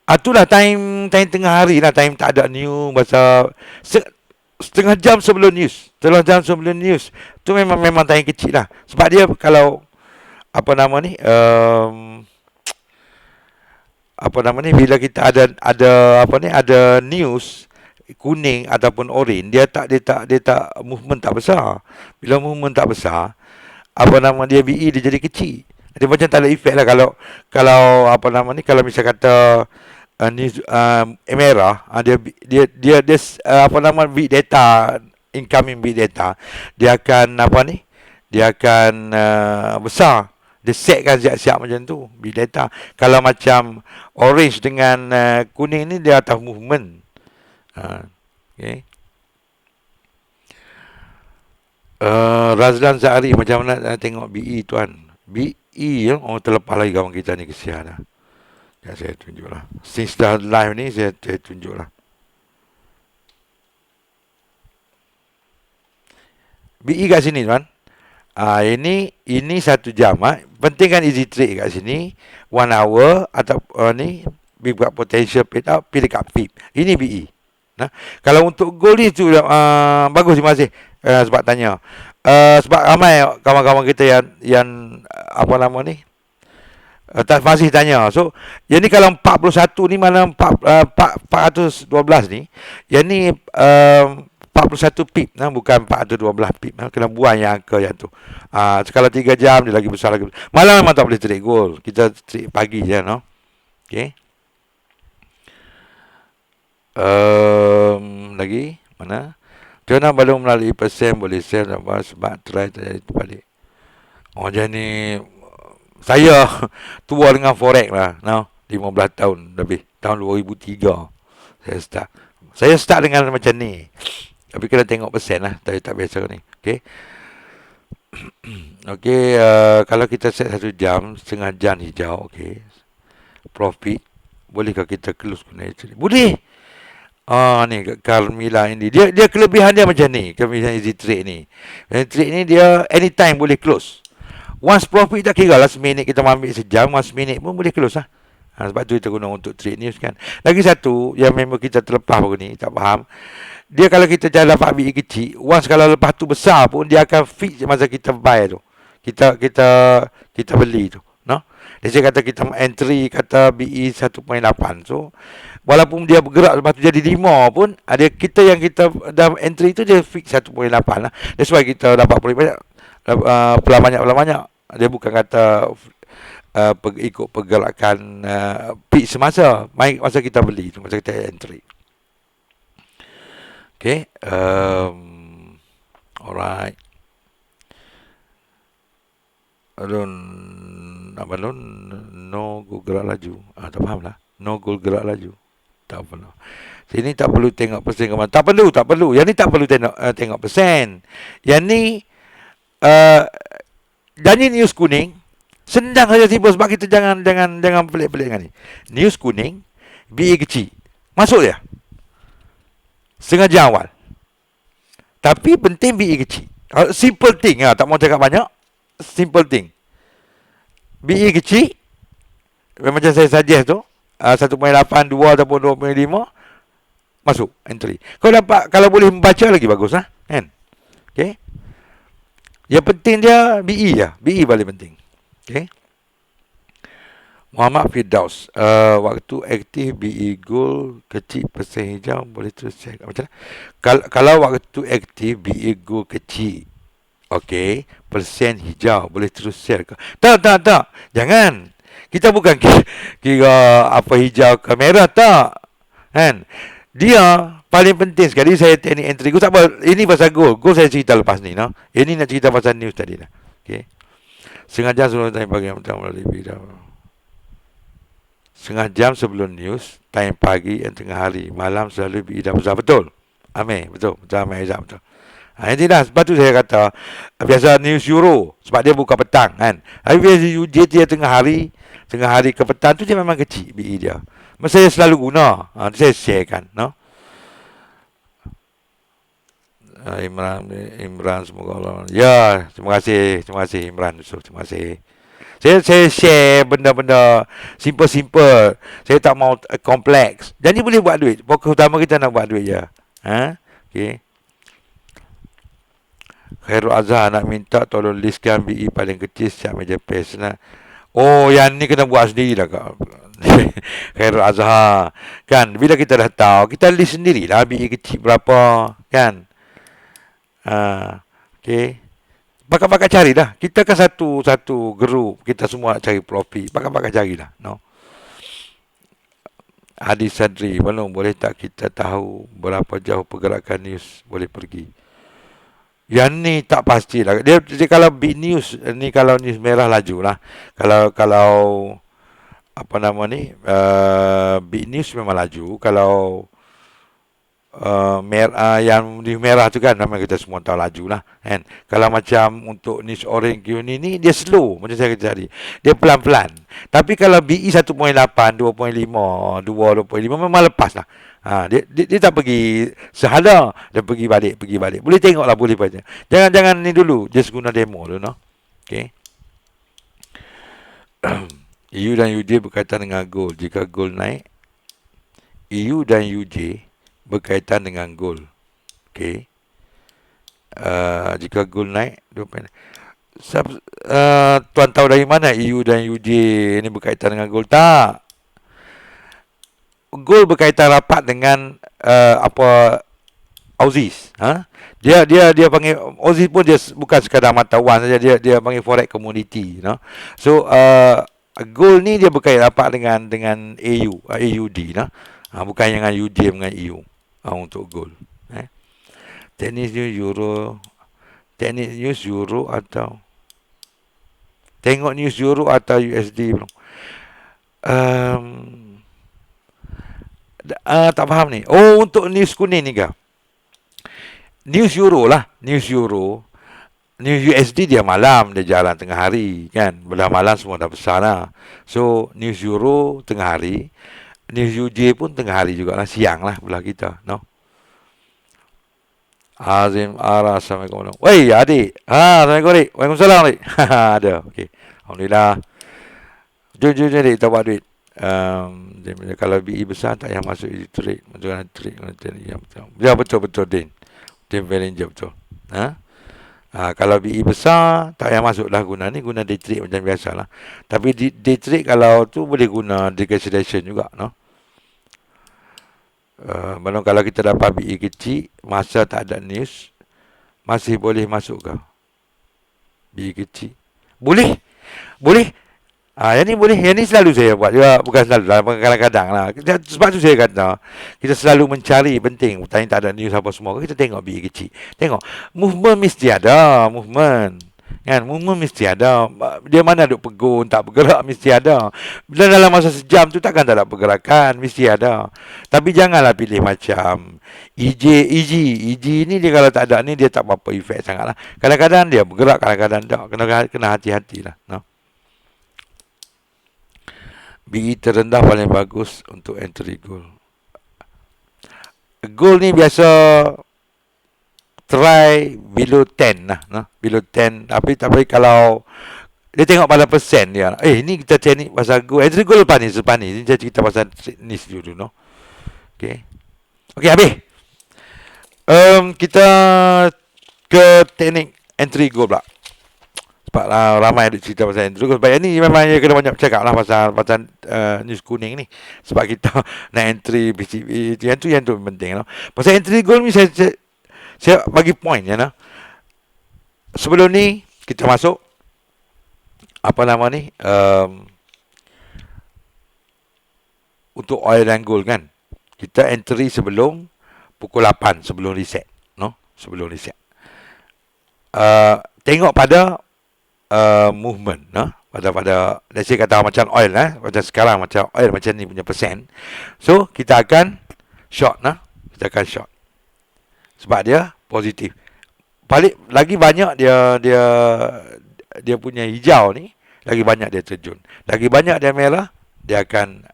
Itulah time tengah hari lah, time tak ada news pasal setengah jam sebelum news. Setengah jam sebelum news. Tu memang time kecil lah. Sebab dia kalau apa nama ni apa nama ni, bila kita ada apa ni, ada news kuning ataupun oren, dia tak movement tak besar. Bila movement tak besar, apa nama dia, BE dia jadi kecil. Dia macam tak ada efek lah kalau apa nama ni, kalau misal kata news merah, dia apa nama, big data, incoming big data, dia akan apa ni, dia akan besar. Dia setkan siap-siap macam tu big data. Kalau macam orange dengan kuning ni, dia atas movement. Okay. Razlan Zahari, macam mana nak tengok BE tuan? BE terlepas lagi kawan kita ni, kesian lah. Ya, saya tunjuk lah. Since dah live ni, saya tunjuk lah. BE kat sini tuan. Ini 1 jam. Penting kan easy trade kat sini. 1 hour atau ni big potential paid out, pilih kat PIP. Ini BE. Nah, kalau untuk gold ni tu bagus, terima kasih sebab tanya. Sebab ramai kawan-kawan kita yang apa nama ni, tak masih tanya. So, yang ni kalau 41 ni, mana 412 ni, yang ni 41 pip, bukan 412 pip. Kena buang yang angka yang tu. Kalau 3 jam dia lagi besar lagi. Malam memang tak boleh trade gold. Kita trade pagi je, no? Okay. Lagi mana? Jangan belum melalui persen boleh share sebab try terjadi terbalik. Jadi saya tua dengan forex lah, no? 15 tahun lebih. Tahun 2003 saya start dengan macam ni. Tapi kena tengok persen lah. Tak biasa ni. Okay. Okay. Kalau kita set 1 jam, setengah jam hijau. Okay. Profit. Bolehkah kita close guna itu? Boleh. Ni Carmila ini. Dia kelebihan dia macam ni. Kelebihan easy trade ni. Easy trade ni dia anytime boleh close. Once profit tak kira lah seminit kita ambil sejam. Once minit pun boleh close lah. Sebab tu kita guna untuk trade news kan. Lagi satu yang memang kita terlepas baru ni, tak faham. Dia kalau kita jalan dapat BE kecil, once kalau lepas tu besar pun dia akan fix masa kita buy tu. Kita beli tu, no? Dia kata kita entry kata BE 1.8. So walaupun dia bergerak lepas tu jadi 5 pun, ada kita yang kita dah entry tu dia fix 1.8 lah. That's why kita dapat banyak pelan banyak. Dia bukan kata ikut pergerakan peak semasa, masa kita beli tu, masa kita entry. Okay. Alright. No go gerak laju. Tak faham lah. No go gerak laju. Tak perlu. Sini tak perlu tengok persen ke mana. Tak perlu. Yang ni tak perlu tengok persen. Yang ni dan ni news kuning. Senang saja tiba, sebab kita jangan pelik-pelik dengan ni. News kuning, BE kecil. Masuk dia. Setengah jam awal. Tapi penting BE kecil. Simple thing. Tak mau cakap banyak. Simple thing. BE kecil. Macam saya suggest tu. 1.82 ataupun 2.5. Masuk. Entry. Kalau boleh membaca lagi bagus lah. Kan? Okay. Yang penting dia BE je. BE paling penting. Okay. Muhammad Firdaus, waktu aktif BE Gold kecil persen hijau boleh terus share. Macam mana? Kalau waktu aktif BE Gold kecil, okey, persen hijau boleh terus share ke? Tak. Jangan. Kita bukan kira apa hijau ke merah, tak. Kan? Dia paling penting sekali saya teknik entry. Tak apa, ini pasal gold. Gold saya cerita lepas ni, no? Ini nak cerita pasal news tadi lah. Okey. Setengah jam sebelum time pagi melalui bidang. Setengah jam sebelum news, time pagi dan tengah hari, malam selalu bidang besar. Betul. Amir, betul. Amir Aizam, betul. Ini dah, sebab tu saya kata biasa news Euro, sebab dia buka petang kan. Tapi biasa UJT tengah hari ke petang tu dia memang kecil BE dia. Masa saya selalu guna. Saya share kan, no? Imran semoga Allah. Ya, terima kasih Imran. Terima kasih. Saya share benda-benda simple-simple. Saya tak mau kompleks. Jadi boleh buat duit. Fokus utama kita nak buat duit je. Okey. Khairul Azhar nak minta tolong listkan BE paling kecil setiap meja pes. Oh, yang ni kena buat sendiri lah kak. Khairul Azhar. Kan, bila kita dah tahu, kita list sendirilah BE kecil berapa. Kan. Okey. Bakat-bakat carilah. Kita kan satu grup. Kita semua nak cari profit. Bakat-bakat carilah. No. Hadis Sadri. Boleh tak kita tahu berapa jauh pergerakan news boleh pergi? Yang ni tak pastilah. Dia kalau big news ni, kalau news merah laju lah. Kalau apa nama ni, big news memang laju. Kalau yang news merah tu kan memang kita semua tahu laju lah kan. Kalau macam untuk news orange ni dia slow macam saya cari. Dia pelan-pelan. Tapi kalau BE 1.8, 2.5, 2.5 memang lepas lah. Dia tak pergi sehala, dia pergi balik. Boleh tengoklah, boleh baca. Jangan ni dulu, just guna demo dulu, no. Okey. EU dan UJ berkaitan dengan gold. Jika gold naik, EU dan UJ berkaitan dengan gold. Okey. Jika gold naik, tuan tahu dari mana EU dan UJ ni berkaitan dengan gold? Tak. Gold berkaitan rapat dengan Aussies. Dia panggil Aussies pun dia bukan sekadar mata wang saja, dia panggil forex commodity, no. So gold ni dia berkaitan rapat dengan AUD, no. Bukan dengan UJ dengan EU untuk gold. Teknik news euro atau tengok news euro atau USD belum? Tak faham ni. Oh, untuk news kuning ni ke? News euro lah. News USD dia malam, dia jalan tengah hari kan. Belah malam semua dah besar lah. So news euro tengah hari, news UJ pun tengah hari jugalah, siang lah belah kita, no. Azim Ara, Assalamualaikum. Wei adik. Assalamualaikum adik. Waalaikumsalam adik. Ada. Okey. Alhamdulillah. Jom adik, kita buat duit. Kalau BE besar tak payah masuk di trade. Macam trade yang betul. Ya, betul Din. Din Bellinger betul. Kalau BE besar tak payah masuk dah, guna day trade macam biasalah. Tapi day trade kalau tu boleh guna day cancellation juga, no. Kalau kita dapat BE kecil, masa tak ada news, masih boleh masuk ke BE kecil? Boleh. Yang ni boleh. Yang ni selalu saya buat juga. Bukan selalu lah, kadang-kadang lah. Sebab tu saya kata, kita selalu mencari, penting. Tanya tak ada news apa semua, kita tengok BE kecil. Tengok, movement mesti ada. Movement mesti ada. Dia mana duk pegun, tak bergerak, mesti ada. Dan dalam masa sejam tu takkan tak ada pergerakan, mesti ada. Tapi janganlah pilih macam EG ni, dia kalau tak ada ni, dia tak apa-apa efek sangat lah. Kadang-kadang dia bergerak, kadang-kadang tak. Kena hati-hatilah, no? BE terendah paling bagus untuk entry gold. Gold ni biasa try below 10 lah, no? Below 10. Tapi kalau dia tengok pada persen dia. Ni kita teknik pasal gold. Entry gold lepas ni. Ini saya cerita pasal ni dulu, no? Okey, habis. Kita ke teknik entry gold pula. Sebab ramai ada cerita pasal entry gold. Sebab ni memang dia kena banyak cakap lah pasal news kuning ni. Sebab kita nak entry BCB, yang tu penting, no? Pasal entry gold ni saya bagi point, ya, no? Sebelum ni kita masuk untuk oil dan gold kan, kita entry sebelum pukul 8, sebelum reset, no? Sebelum reset. Tengok pada movement, no? Pada let's say kata macam oil, macam sekarang macam oil macam ni punya persen. So kita akan short, kita akan short sebab dia positif. Balik lagi banyak dia punya hijau ni, lagi banyak dia terjun. Lagi banyak dia merah, dia akan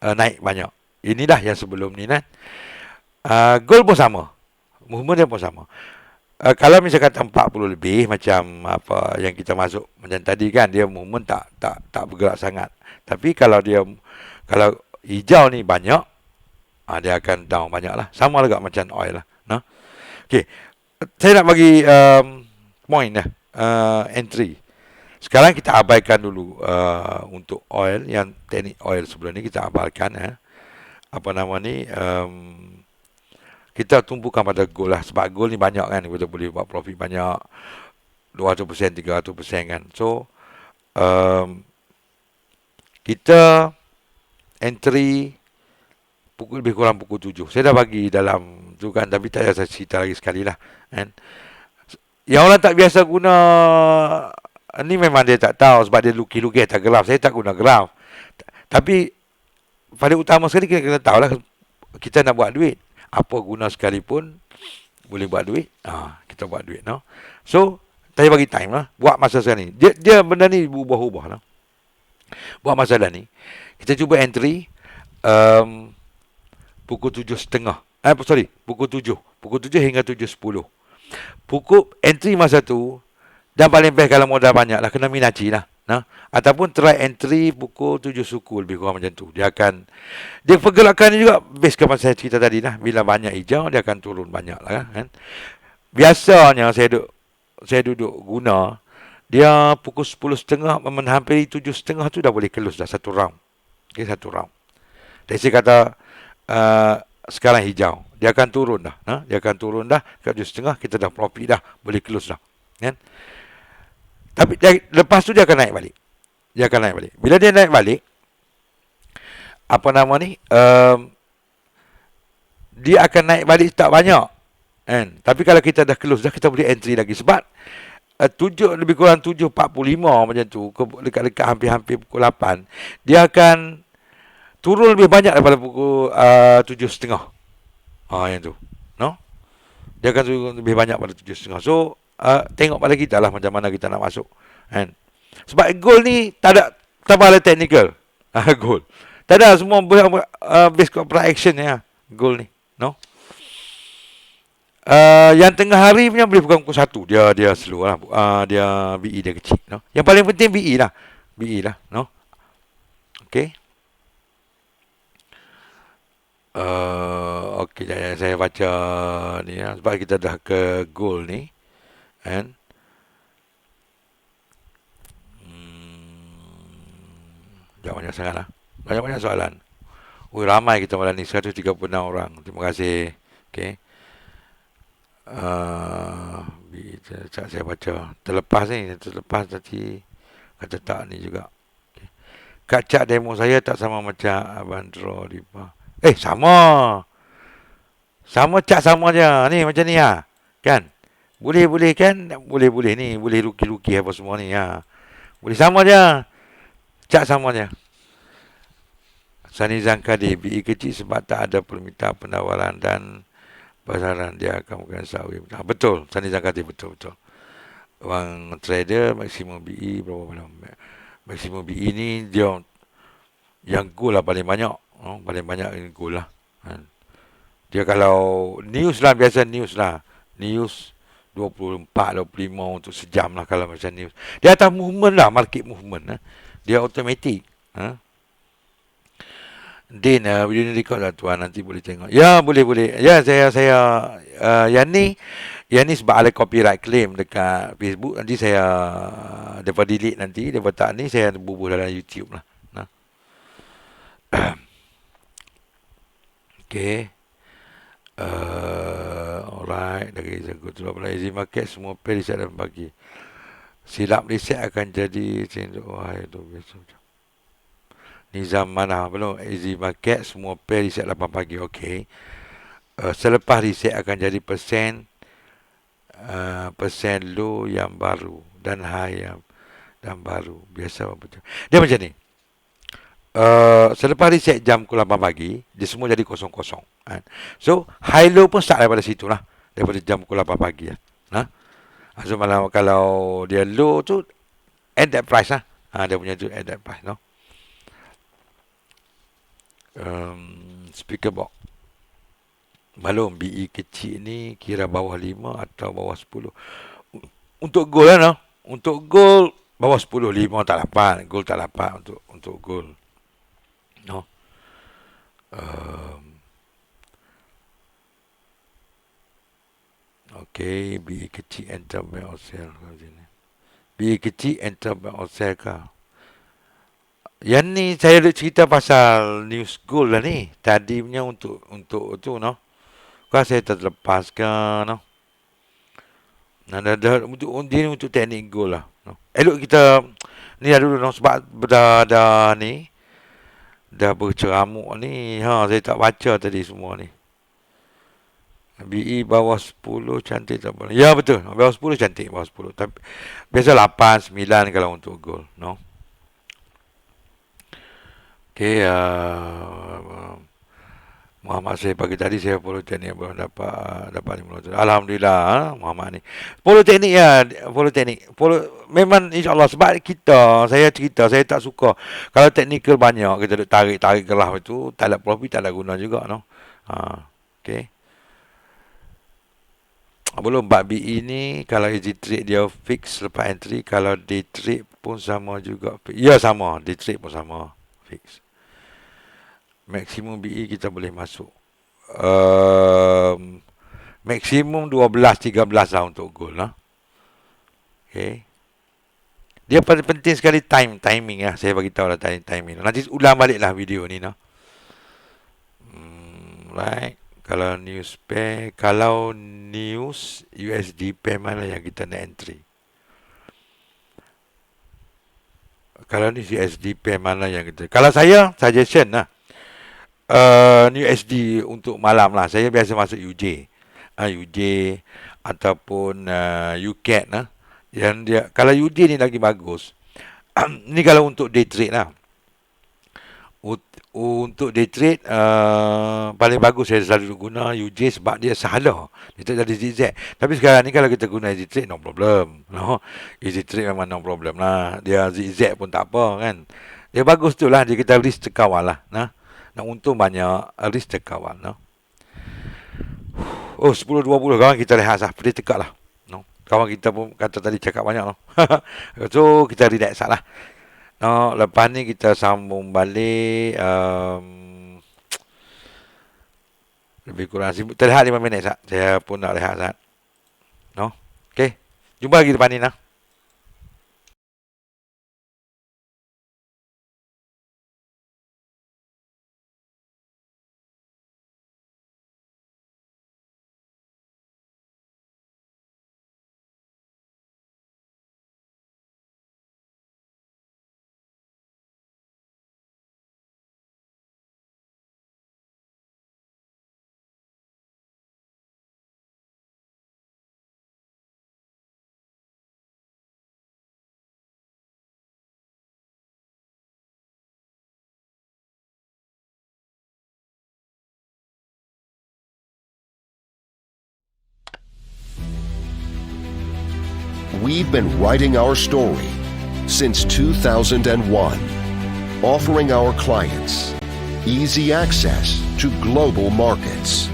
naik banyak. Inilah yang sebelum ni kan. Gold pun sama. Movement dia pun sama. Kalau misalkan 40 lebih macam apa yang kita masuk macam tadi kan, dia movement tak bergerak sangat. Tapi kalau hijau ni banyak, dia akan down banyak lah. Sama juga macam oil lah. Nah. Okey. Saya nak bagi point lah, entry. Sekarang kita abaikan dulu untuk oil, yang teknik oil sebelum ni kita abaikan. Apa nama ni, kita tumpukan pada goal lah. Sebab goal ni banyak kan, kita boleh buat profit banyak, 200%, 300% kan. So kita entry lebih kurang pukul 7. Saya dah bagi dalam tu kan, tapi tak payah saya cerita lagi sekali lah kan. Yang orang tak biasa guna ni memang dia tak tahu, sebab dia lukis-lukis tak graf. Saya tak guna graf. Tapi pada utama sekali kita kena tahu lah, kita nak buat duit, apa guna sekalipun boleh buat duit, kita buat duit, no? So saya bagi time lah, buat masa sekarang ni. Dia benda ni berubah-ubah lah. Buat masalah ni, kita cuba entry pukul 7.30. Pukul 7. Pukul 7 hingga 7.10. Pukul entry masa tu, dan paling best kalau modal banyak lah, kena minaci lah. Nah, ataupun try entry pukul 7 suku, lebih kurang macam tu. Dia pergerakan ni juga base kepada saya cerita tadi lah. Bila banyak hijau, dia akan turun banyak lah kan. Biasanya saya duduk guna, dia pukul 10.30 menghampiri 7.30 tu dah boleh close dah satu round. Okay, satu round. Dan saya kata sekarang hijau, dia akan turun dah. Dia akan turun dah ke 7.30, kita dah profit dah, boleh close dah. Kan? Tapi lepas tu dia akan naik balik. Bila dia naik balik, apa nama ni, dia akan naik balik tak banyak kan. Tapi kalau kita dah close dah, kita boleh entry lagi. Sebab lebih kurang 7.45 macam tu, dekat-dekat hampir-hampir pukul 8, dia akan turun lebih banyak daripada pukul 7.30. Yang tu, no? Dia akan turun lebih banyak pada 7.30. So tengok pada kita lah macam mana kita nak masuk kan. Sebab goal ni tak ada technical. Goal tak ada, semua based pada action ya. Goal ni, no? Yang tengah hari punya boleh pegang pukul 1. Dia slow lah. Dia BE dia kecil, no? Yang paling penting BE lah, no? Okay. Okey, saya baca ni ya, sebab kita dah ke goal ni kan. Jangan banyak sangat lah. Banyak-banyak soalan. Ramai kita malam ni, 136 orang. Terima kasih. Okey. Saya baca. Terlepas tadi kata tak ni juga. Okay. Kak Cak demo saya tak sama macam Abang Draw Dipa. Sama. Sama Cak sama je. Ni macam ni ha. Kan? Boleh kan? Boleh ni. Boleh lukis-lukis apa semua ni ha. Boleh sama je. Cak sama je. Sanizan Kadir, BE kecil sebab tak ada permintaan penawaran dan pasaran, dia akan bukan sawit. Betul, Sanizan Kadir, betul. Orang trader maksimum BE berapa malam? Maksimum BE ni dia yang goal lah paling banyak. Paling banyak yang goal lah. Dia kalau news lah, biasa news lah. News 24, 25 untuk sejam lah kalau macam news. Dia atas movement lah, market movement. Dia automatic. Din, video ni record lah tuan, nanti boleh tengok. Ya, boleh. Ya, saya yang ni sebab ada copyright claim dekat Facebook. Nanti saya dapat delete nanti. Dapat tak ni, saya bubuh dalam YouTube lah. Okay. Alright. Dari Zago tu lah. Easy market, semua pay reset dalam pagi. Silap reset akan jadi wahai tu biasa. Nizam mana belum? Easy market, semua pay reset 8 pagi. Okey. Selepas reset akan jadi persen low yang baru dan high yang baru. Biasa betul. Dia macam ni. Selepas reset jam pukul 8 pagi, dia semua jadi kosong-kosong. So, high low pun start daripada situ lah. Daripada jam pukul 8 pagi lah. So, malam kalau dia low tu, at that price lah. Dia punya tu at that price, no? Speaker box. Malum BE kecil ni kira bawah 5 atau bawah 10. Untuk gol kan, no? Untuk gol bawah 10, 5 tak dapat, gol tak dapat untuk gol. No. Okey, BE kecil enter buy or sell kat sini. BE kecil enter buy or sell ke? Yang ni saya nak cerita pasal news gold lah ni. Tadi punya untuk tu, no. Kan saya terlepaskan, no. Nah, untuk teknik goal lah, no. Elok kita ni dah dulu, no, sebab dah ni dah berceramuk ni. Saya tak baca tadi semua ni. BE bawah 10 cantik tak boleh. Ya betul, bawah 10 cantik, bawah 10. Tapi biasa 8, 9 kalau untuk gol, no. Okey, Muhammad saya pagi tadi saya follow teknik belum dapat 50. Alhamdulillah, Muhammad ni. Follow teknik ya, memang insya-Allah sebab saya cerita saya tak suka kalau teknikal banyak kita duk tarik gelah itu tak ada profit, tak ada guna juga, no. Okey. Belum bab BE ni kalau easy trade dia fix lepas entry, kalau day trade pun sama juga. Ya sama, day trade pun sama fix. Maksimum BE kita boleh masuk maksimum 12-13 lah untuk gol lah. Okay. Dia paling penting sekali timing lah. Saya bagi tahu lah timing. Nanti ulang balik lah video ni, no. Right. Kalau news pair, kalau news USD pair mana yang kita nak entry? Kalau ni USD pair mana yang kita? Kalau saya suggestion lah. USD untuk malam lah. Saya biasa masuk UJ ataupun UCAT lah. Yang dia kalau UJ ni lagi bagus. Ni kalau untuk day trade lah. Untuk day trade paling bagus saya selalu guna UJ sebab dia sahalah. Dia tak jadi zigzag. Tapi sekarang ni kalau kita guna easy trade no problem. No. Easy trade memang no problem lah. Dia zigzag pun tak apa kan. Dia bagus tu lah. Dia kita risk terkawal lah. Nah. Nak untung banyak, risk terkawal, no. 10-20 kawan kita rehat lah, pedih tekak lah, no. Kawan kita pun kata tadi cakap banyak, no. So kita relax lah, no. Lepas ni kita sambung balik lebih kurang terrehat 5 minit sah. Saya pun nak rehat sah, no. Okay, jumpa lagi depan ni, nah. We've been writing our story since 2001, offering our clients easy access to global markets,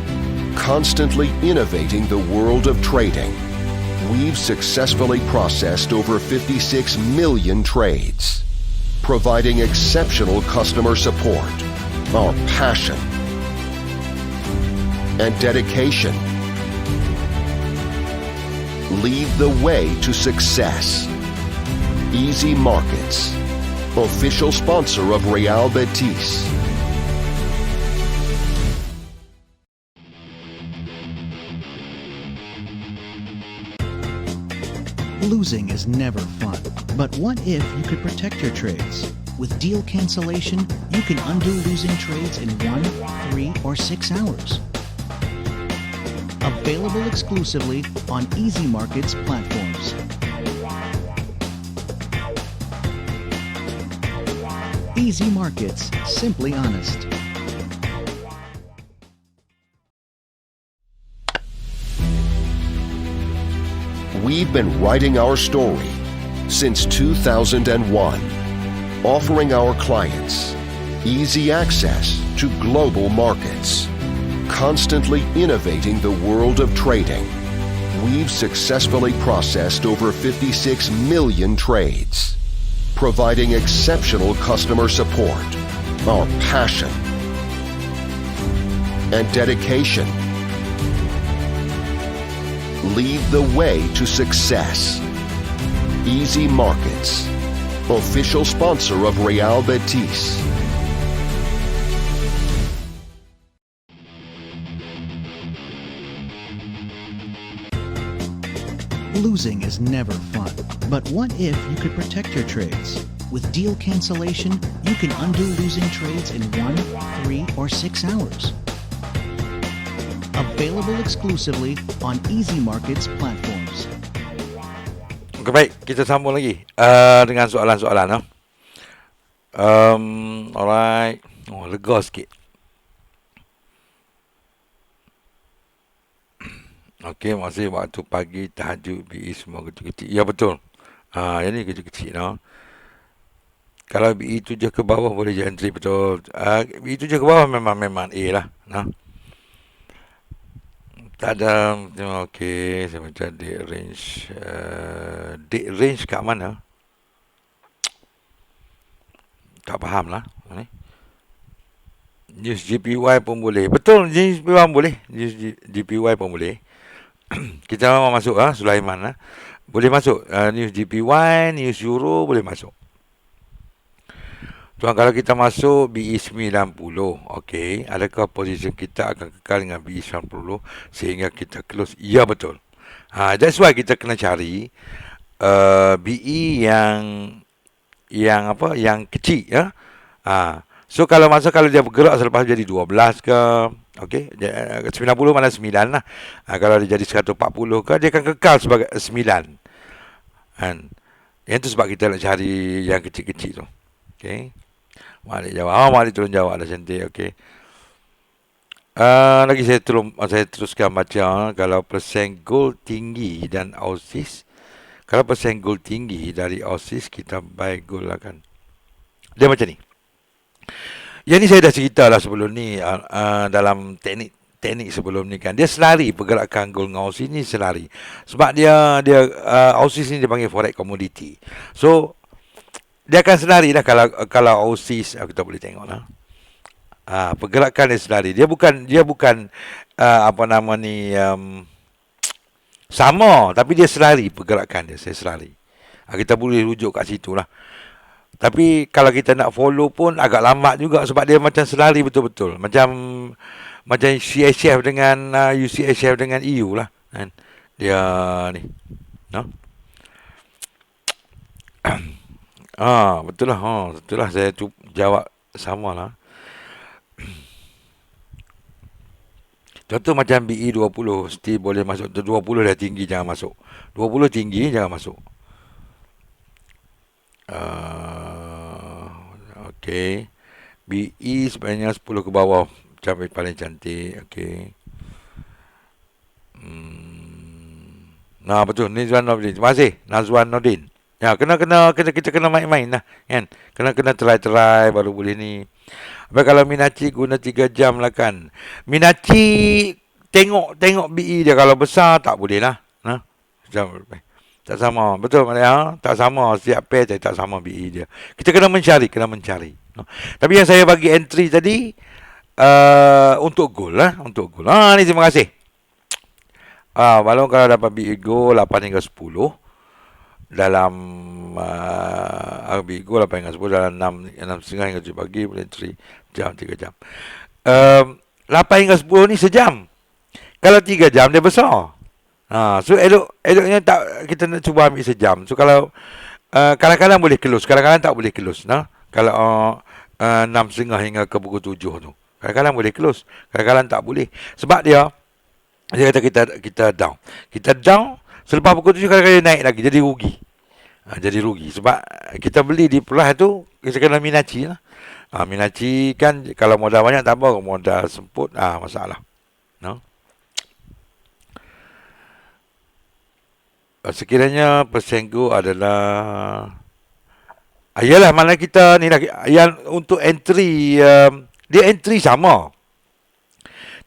constantly innovating the world of trading. We've successfully processed over 56 million trades, providing exceptional customer support. Our passion and dedication lead the way to success. Easy Markets, official sponsor of Real Betis. Losing is never fun, but what if you could protect your trades? With deal cancellation, you can undo losing trades in 1, 3, or 6 hours. Available exclusively on Easy Markets platforms. Easy Markets, simply honest. We've been writing our story since 2001, offering our clients easy access to global markets, Constantly innovating the world of trading, we've successfully processed over 56 million trades, providing exceptional customer support. Our passion and dedication lead the way to success. Easy Markets, official sponsor of Real Betis. Losing is never fun, but what if you could protect your trades? With deal cancellation, you can undo losing trades in 1, 3, or 6 hours. Available exclusively on Easy Markets platforms. Okay, baik, kita sambung lagi dengan soalan-soalan. Alright. Oh, lega sikit. Okey, masih waktu pagi, tahajud, BE semua kecil-kecil. Ya, betul. Yang ni kecil-kecil. Kalau BE tu je ke bawah boleh je entry, betul. BE tu je ke bawah memang A lah. Tak ada. Okey, saya baca date range. Date range kat mana? Tak faham lah. News GPY pun boleh. Betul, news GPY pun boleh. News GPY pun boleh. Kita memang masuk Sulaiman boleh masuk news GPY, news Euro boleh masuk. Tuan, kalau kita masuk BE 90, okey, adakah posisi kita akan kekal dengan BE 90 sehingga kita close? Ya, betul. That's why kita kena cari BE yang kecil ya. So kalau dia bergerak selepas jadi 12 ke, okey, 90 mana 9 lah. Kalau dia jadi 140 ke, dia akan kekal sebagai 9. Yang tu sebab kita nak cari yang kecil-kecil tu. Okey. Malik jawab. Malik tolong jawab dah cantik. Okey. Lagi saya teruskan baca. Kalau persen gold tinggi dan Aussies, kalau persen gold tinggi dari Aussies, kita buy gold lah kan. Dia macam ni. Yang ni saya dah cerita lah sebelum ni dalam teknik sebelum ni kan. Dia selari pergerakan gold dengan Aussie ni selari. Sebab dia Aussie ni dia panggil forex commodity. So dia akan selari lah kalau Aussie kita boleh tengok lah. Pergerakan dia selari. Dia bukan sama, tapi dia selari pergerakan dia. Saya selari. Kita boleh rujuk kat situ lah. Tapi kalau kita nak follow pun agak lambat juga sebab dia macam selari betul-betul. Macam CHF dengan UCHF dengan EU lah kan. Dia ni. Betul lah. Betul lah, saya tu jawab sama lah. Contoh macam BE 20 still boleh masuk. 20 dah tinggi, jangan masuk. 20 tinggi, jangan masuk. Okey. BE sebenarnya 10 ke bawah capai paling cantik. Okey. Betul. Nazwan Nordin. Terima kasih Nazwan Nordin. Ya, kita kena main-main lah kan. Kena try baru boleh ni. Tapi kalau Minachi guna 3 jam lah kan. Minachi tengok BE dia, kalau besar tak boleh lah. Tak sama. Betul Maria? Tak sama. Setiap pair tak sama BE dia. Kita kena mencari. Tapi yang saya bagi entry tadi untuk gold lah. Ni terima kasih. Walau kalau dapat BE gold 8 hingga 10 dalam BE gold 8 hingga 10 dalam 6.30 hingga 7 pagi boleh entry 3 jam. 8 hingga 10 ni sejam. Kalau 3 jam dia besar. So eloknya kita nak cuba ambil sejam. So kalau kadang-kadang boleh close, kadang-kadang tak boleh close. Kalau 6.30 hingga ke pukul 7 tu, kadang-kadang boleh close, kadang-kadang tak boleh. Sebab dia kata kita down. Kita down selepas pukul 7 kadang-kadang dia naik lagi, jadi rugi. Sebab kita beli di pelah tu, kita kena Minachi lah. Minachi kan kalau modal banyak tak apa, modal semput masalah. Sekiranya persenggu adalah ialah mana kita ni lagi yang untuk entry dia entry sama.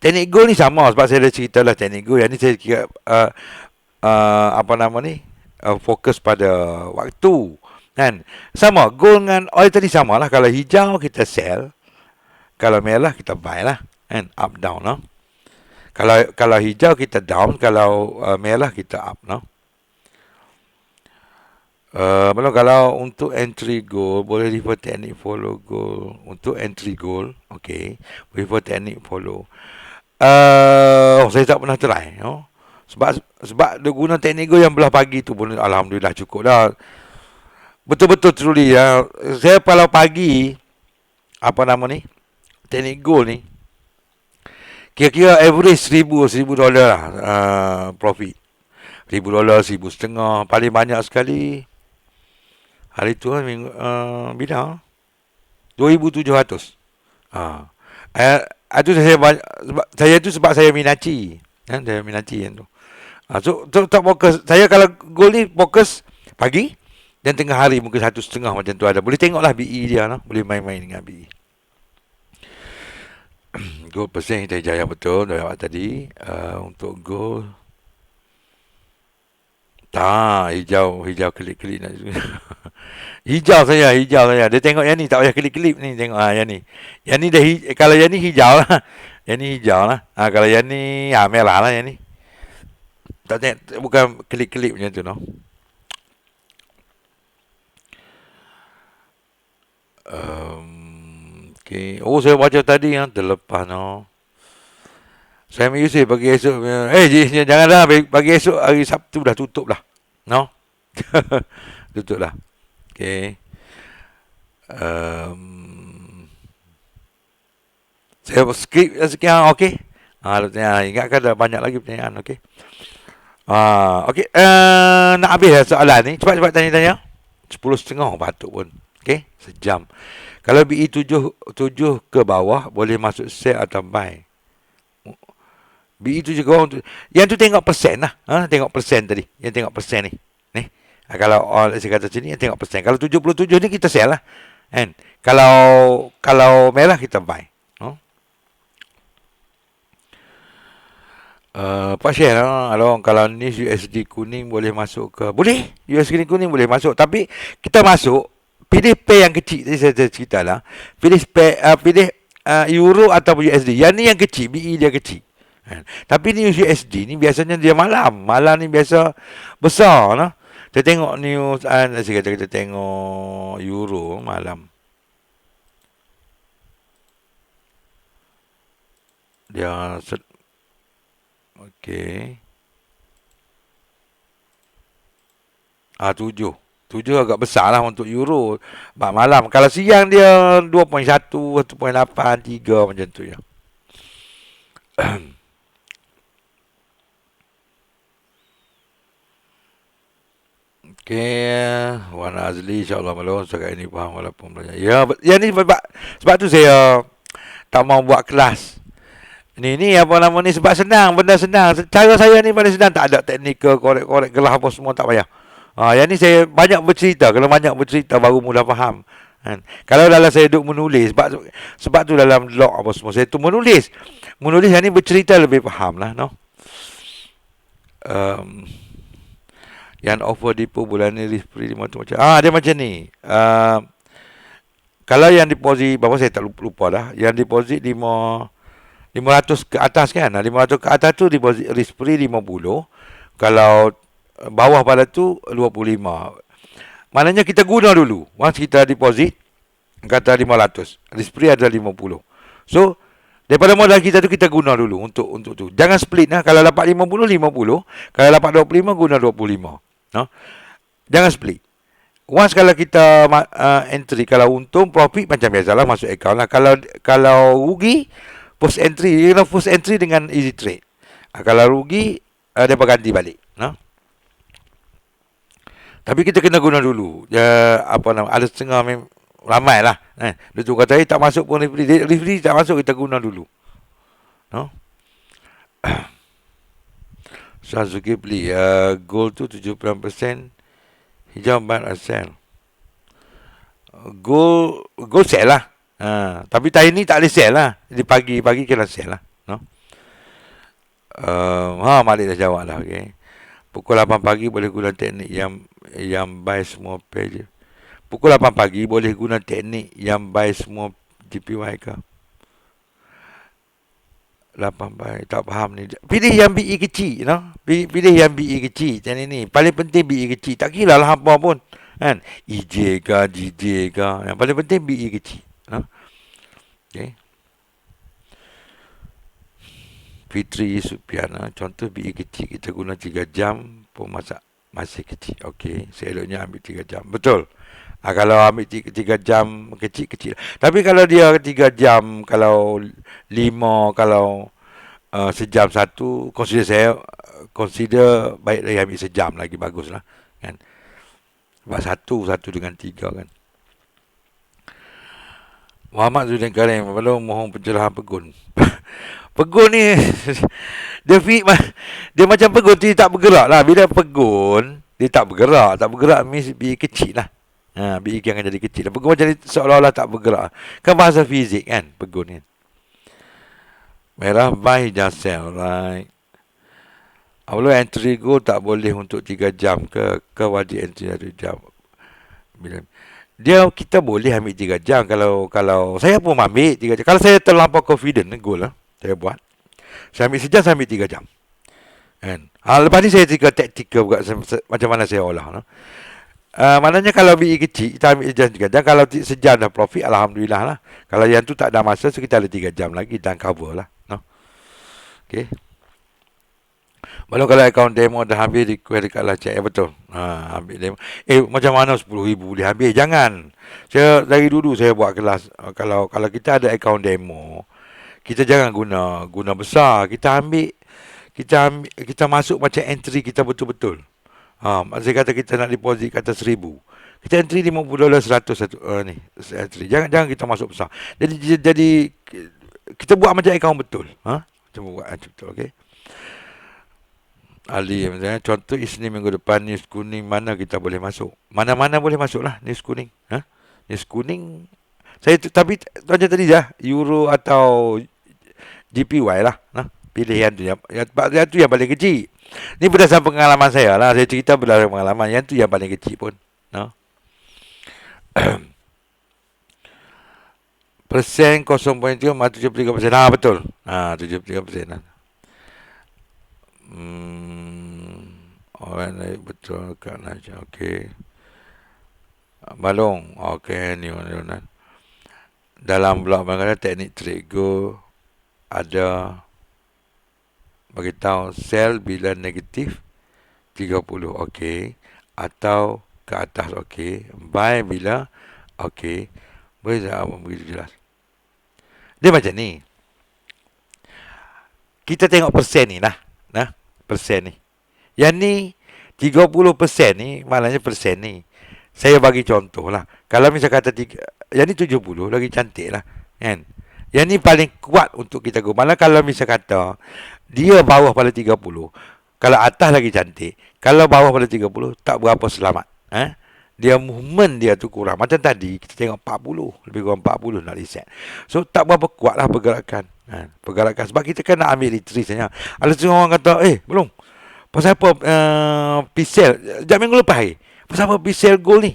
teknik goal ni sama sebab saya dah cerita lah teknik goal. Yang ni saya kira apa nama ni? Fokus pada waktu. Kan? Sama, goal dengan oil tadi sama lah. Kalau hijau kita sell, kalau merah kita buy lah. Kan? Up down no? Kalau hijau kita down, kalau merah kita up no? Belum, kalau untuk entry goal boleh refer teknik follow goal. Untuk entry goal, okay, refer teknik follow. Saya tak pernah try no? Sebab dia guna teknik goal yang belah pagi tu pun alhamdulillah cukup dah. Betul-betul truly ya. Saya kalau pagi apa nama ni? Teknik goal ni kira-kira average $1,000 lah profit. $1,000, $1,500 paling banyak sekali. Hari tu kan bila 2,700. Itu sebab saya minaci. Kan saya minaci yang tu. So tak fokus. Saya kalau goal ni fokus pagi dan tengah hari mungkin 1.5 macam tu ada. Boleh tengoklah BE dia no? Boleh main-main dengan BE. Goal persen kita jaya betul dah jawab tadi. Untuk goal hijau kelip-kelip nak hijau saya. Dia tengok yang ni tak payah kelip-kelip ni, tengok yang ni. Yang ni dah kalau yang ni hijau lah. Yang ni hijau lah. Kalau yang ni merah lah yang ni. Tak tengok, bukan kelip-kelip macam tu no. Okay. Saya baca tadi yang terlepas no. Saya Yusuf bagi esok. Jangan dah bagi esok hari Sabtu dah tutup dah. No. Tutup dah. Okay. Saya skip sekian. Okay. Ingatkan dah banyak lagi pertanyaan. Okay. Okay. Nak habis dah soalan ni. Cepat-cepat tanya-tanya. 10.30 patut pun. Okay. Sejam. Kalau BE 7 ke bawah, boleh masuk sell atau buy. BE 7 ke bawah. Yang tu tengok persen lah. Tengok persen tadi. Yang tengok persen ni. Kalau saya kata sini, yang tengok persen. Kalau 77 ni kita sell lah. And kalau merah kita buy. Pak share lah. Kalau ni USD kuning boleh masuk ke? Boleh. USD kuning boleh masuk. Tapi kita masuk, pilih pair yang kecil. Tadi saya cerita lah. Pilih euro atau USD. Yang ni yang kecil. BE dia kecil. Tapi ni USD ni biasanya dia malam. Malam ni biasa besar. No? Kita tengok news. Kita tengok euro malam. Dia okey. 7 agak besar lah untuk euro. Malam. Kalau siang dia 2.1, 1.8, 3 macam tu ya. Okey. Wan Azli insyaAllah malam. Sekarang ini faham walaupun belajar. Ya ni sebab tu saya tak mau buat kelas. Ni apa nama ni, sebab senang, benda senang. Cara saya ni paling senang, tak ada teknikal, korek gelah apa semua tak payah. Yang ni saya banyak bercerita. Kalau banyak bercerita baru mudah faham. Kan? Kalau dalam saya duduk menulis, sebab tu dalam blog apa semua saya tu menulis yang ni bercerita lebih faham lah no. Yang offer depo bulan ni risk free macam dia macam ni. Kalau yang deposit berapa saya tak lupa dah. Yang deposit 500 ke atas kan. 500 ke atas tu deposit risk free 50. Kalau bawah pada tu 25. Maknanya kita guna dulu. Once kita deposit kata 500, risk free ada 50. So daripada modal kita tu kita guna dulu untuk tu. Jangan split lah. Kalau dapat 50, 50. Kalau dapat 25 guna 25. No? Jangan split. Once kalau kita entry, kalau untung profit macam biasalah masuk account lah. Kalau rugi post entry dengan easy trade. Kalau rugi dia berganti balik, no? Tapi kita kena guna dulu. Ada setengah ramai lah. Dia tu kata tak masuk pun referee tak masuk, kita guna dulu. No? Suzuki beli gold tu 70%, hijau buy or sell. Gold sell lah. Tapi tahun ni tak boleh sell lah. Jadi pagi kena sell lah. No? Malik dah jawab dah. Okay. Pukul 8 pagi boleh guna teknik yang buy semua pay je. Pukul 8 pagi boleh guna teknik yang buy semua GPY ke? 8 baik, tak faham ni. Pilih yang BE kecil, no? Pilih yang BE kecil. Macam ni. Paling penting BE kecil. Tak kira lah apa pun. Kan? EJ ke, GJ ke. Yang paling penting BE kecil. No? Okay. Fitri Supiana. Contoh BE kecil. Kita guna 3 jam pun masak masih kecil. Okey. Seeloknya ambil 3 jam. Betul. Kalau ambil 3 jam kecil-kecil. Tapi kalau dia 3 jam, kalau 5, kalau sejam satu, consider baik lagi ambil sejam lagi, baguslah. Kan? Sebab satu dengan 3 kan. Muhammad Zudin Karim, belum mohon pencerahan pegun. Pegun ni, dia macam pegun, dia tak bergerak lah. Bila pegun, dia tak bergerak. Tak bergerak means dia kecil lah. BE akan jadi kecil. Pegun macam ni seolah-olah tak bergerak. Kan bahasa fizik kan, pegun ni. Merah buy hijau sell, right. Kalau entry go tak boleh untuk 3 jam ke wajib entry 1 jam. Bila kita boleh ambil 3 jam kalau saya pun ambil 3 jam. Kalau saya terlampau confident go lah, saya buat. Saya ambil sejam, saya ambil 3 jam. Kan? Lepas ni saya taktikal buat macam mana saya olah. No? Maknanya kalau BE kecil, kita ambil sejam 3 jam. Kalau sejam dah profit, Alhamdulillah lah. Kalau yang tu tak ada masa, so kita ada 3 jam lagi dan cover lah. No? Okay. Belum kalau akaun demo dah habis, request dekat check. Betul. Ambil demo. Macam mana 10,000 boleh habis? Jangan. Saya dari dulu saya buat kelas. Kalau kita ada akaun demo, kita jangan guna besar. Kita masuk macam entry kita betul-betul. Saya kata kita nak deposit kata 1,000. Kita entry $50 100 ni entry. Jangan kita masuk besar. Jadi kita buat macam akaun betul. Cuma buat macam betul, okey. Ali misalnya contoh Isnin minggu depan news kuning mana kita boleh masuk. Mana-mana boleh masuk lah news kuning. News kuning. Saya tapi macam tadi dah euro atau GPY lah. Pilih yang tu yang tu yang paling kecil. Ni berdasarkan pengalaman saya lah. Saya cerita berdasarkan pengalaman. Yang tu yang paling kecil pun. Persen 0.3 73%. Betul. 73% lah. Orang naik betul kat Najah. Okey. Balong. Okey. Ni mana. Dalam blog bagaimana teknik trade go ada beritahu sell bila negatif 30. Okey. Atau ke atas. Okey. Buy bila okey. Boleh tak begitu jelas? Dia macam ni. Kita tengok persen ni lah. Persen ni. Yang ni 30% ni maknanya persen ni. Saya bagi contoh lah. Kalau misal kata yang ni 70 lagi cantik lah. Kan? Yang ni paling kuat untuk kita go. Malah kalau misal kata dia bawah pada 30. Kalau atas lagi cantik. Kalau bawah pada 30 tak berapa selamat. Dia movement dia tu kurang. Macam tadi kita tengok 40. Lebih kurang 40 nak reset. So tak berapa kuat lah pergerakan. Pergerakan. Sebab kita kan nak ambil retrace saja. Ada setengah orang kata, belum. Pasal apa P-Cell? Sekejap minggu lepas pasal apa P-Cell gold ni?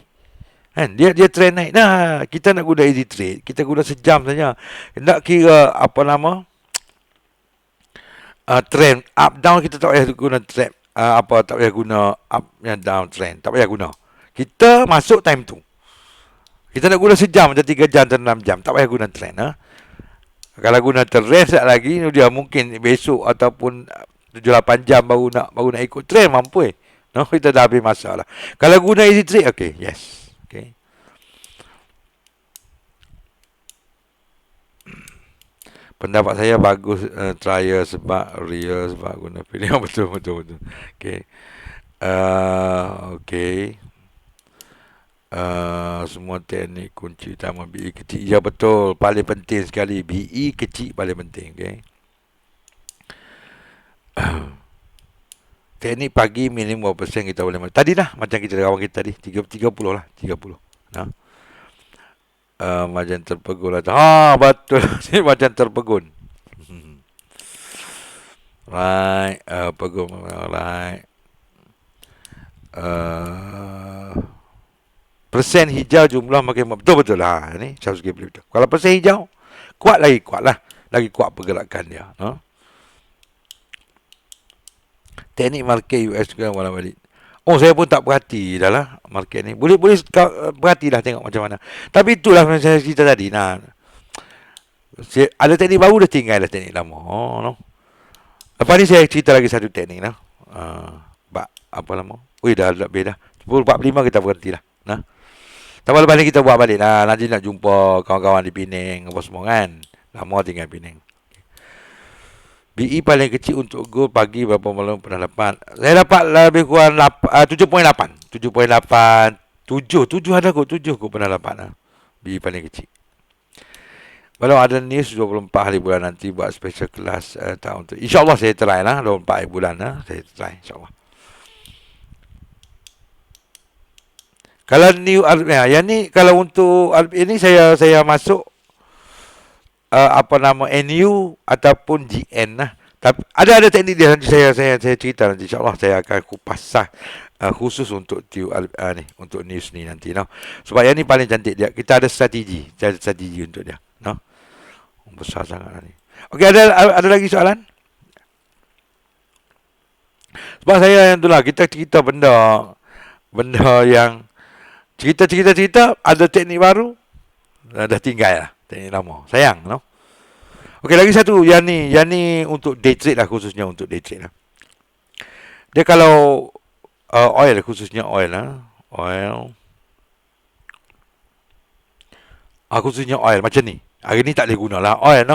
Kan? Dia trend naik. Nah, kita nak guna easy trade. Kita guna sejam saja. Nak kira apa nama? Trend. Up down kita tak payah guna trend. Tak payah guna up yang down trend. Tak payah guna. Kita masuk time tu. Kita nak guna sejam macam 3 jam atau 6 jam. Tak payah guna trend. Kalau guna trend sekejap lagi, dia mungkin besok ataupun 7-8 jam baru nak ikut trend mampu. Kita dah habis masa lah. Kalau guna easy trade, okay, yes. Okay. Pendapat saya bagus trial sebab real sebab guna pilih. Betul. Okay. Okay. Semua teknik kunci utama BE kecil. Ya betul, paling penting sekali BE kecil paling penting. Okay. Teknik pagi minimum berapa persen kita boleh. Tadi lah macam kita kawan kita tadi 30 lah 30. Macam terpegun lah. Betul. Macam terpegun. Right. Right. Persen hijau jumlah makin betul-betul lah. Ni saya suka beli betul. Kalau persen hijau, kuat lah. Lagi kuat pergerakan dia. Teknik market US juga malam balik. Oh, saya pun tak perhati dah lah market ni. Boleh perhatilah tengok macam mana. Tapi itulah yang saya cerita tadi. Ada teknik baru dah tinggal dah teknik lama. No. Lepas ni saya cerita lagi satu teknik lah. Apa lama? Dah lebih dah. 10.45 kita berhenti lah. Tapi lepas ni kita buat balik lah. Nanti nak jumpa kawan-kawan di Penang apa semua kan. Lama tinggal Penang. BE paling kecil untuk gold pagi berapa malam pernah dapat. Saya dapat lebih kurang 7.8. 7.8. 7 ada kot. 7 kot pernah dapat lah. BE paling kecil. Kalau ada news 24 hari bulan nanti buat special kelas tahun tu. InsyaAllah saya try lah. 24 hari bulan lah. Saya try insyaAllah. Kalau new yang ni kalau untuk ini saya masuk NU ataupun GN lah. Tapi ada teknik dia nanti saya cerita nanti insya-Allah saya akan kupas khusus untuk ni untuk news ni nanti sebab yang ni paling cantik dia. Kita ada strategi untuk dia besar sangat ni. Okey, ada lagi soalan? Sebab saya yang itulah kita cerita benda yang cerita ada teknik baru dah tinggal lah teknik lama. Sayang Okey, lagi satu yang ni untuk day trade lah, khususnya untuk day trade lah. Dia kalau oil, khususnya oil lah. Khususnya oil macam ni. Hari ni tak boleh guna lah oil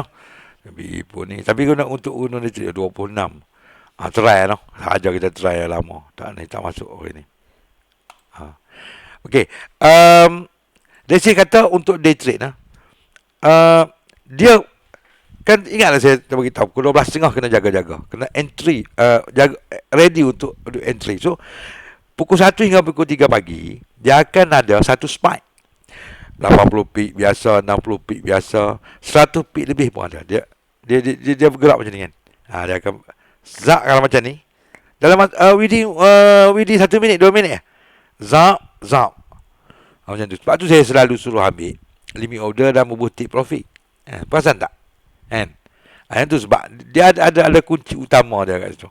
Tapi pun ni. Tapi guna untuk guna day trade 26. Try Saja kita try lama. Tak masuk hari ni. Okey. Dia kata untuk day trade dia kan ingatlah saya bagi tahu pukul 12.30 kena jaga-jaga. Kena entry ready untuk entry. So pukul 1 hingga pukul 3 pagi dia akan ada satu spike. 80 pip biasa, 60 pip biasa, 100 pip lebih pun ada. Dia bergerak macam ni kan. Dia akan zak kalau macam ni. Dalam within 1 minit, 2 minit zak. Macam tu. Sebab tu saya selalu suruh ambil limit order dan membuat take profit. Perasan tak? Kan? Yang tu sebab dia ada kunci utama dia kat situ.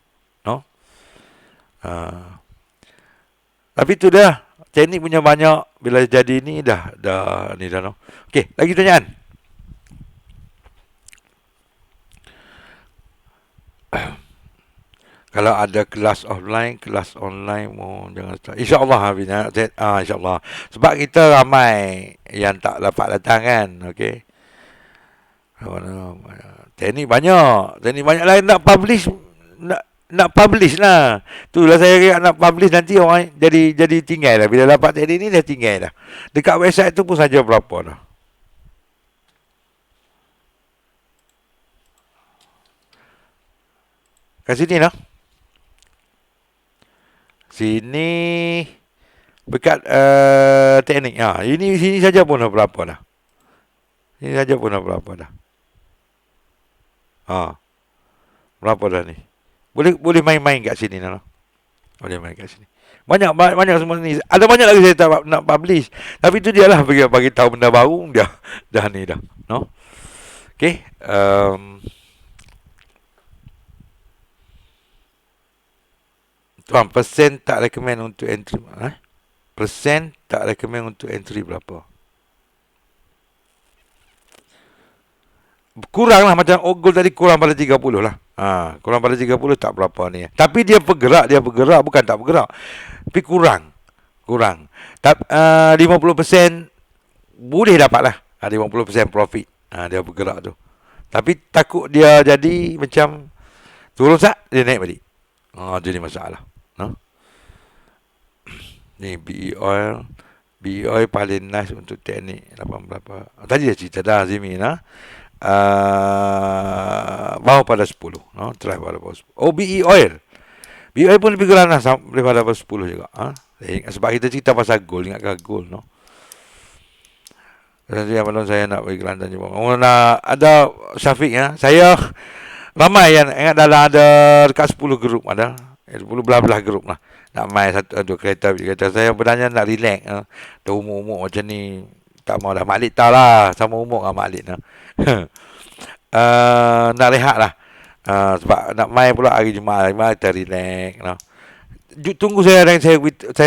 Tapi tu dah. Teknik punya banyak. Bila jadi ni dah. Okey, lagi tanyaan. Kalau ada kelas online jangan start. InsyaAllah insyaAllah. Sebab kita ramai yang tak dapat datang kan. Okey. Teknik banyak lah nak publish lah. Itulah saya kira nak publish nanti orang jadi tinggal dah. Bila dapat teknik ni dah tinggal dah. Dekat website tu pun saja berapa dah. Kat sini lah. Sini dekat teknik. Sini saja pun dah berapa dah. Berapa dah ni? Boleh main-main kat sini lah. Boleh main kat sini. Banyak semua ni. Ada banyak lagi saya tak nak publish. Tapi tu dia lah bagi tahu benda baru dah ni dah. Okey. Tuan, persen tak recommend untuk entry. Persen tak recommend untuk entry berapa? Kurang lah macam gold tadi kurang pada 30 lah. Kurang pada 30 tak berapa ni. Tapi dia bergerak bukan tak bergerak. Tapi kurang. 50% boleh dapat lah. 50% profit. Dia bergerak tu. Tapi takut dia jadi macam turun dia naik balik. Jadi masalah. Ni BE oil paling nice untuk teknik 8 berapa. Tadi dah cerita dah Zimi bawah pada 10. Try pada bawah 10. BE oil pun lebih kurang lah daripada bawah 10 juga. Sebab kita cerita pasal gold. Ingatkan gold Nanti yang saya nak bagi Kelantan juga. Nak ada Syafiq Saya Ramai yang ingat dalam ada dekat 10 grup ada. 10 belah-belah grup lah. Nak main satu dua kereta. Kereta saya sebenarnya nak relax. Dah umur-umur macam ni. Tak mau dah. Mak Lik tahu lah. Sama umur dengan Mak Lik. Nak rehat lah. Sebab nak main pula hari Jumaat. Kita relax. Tunggu saya dan saya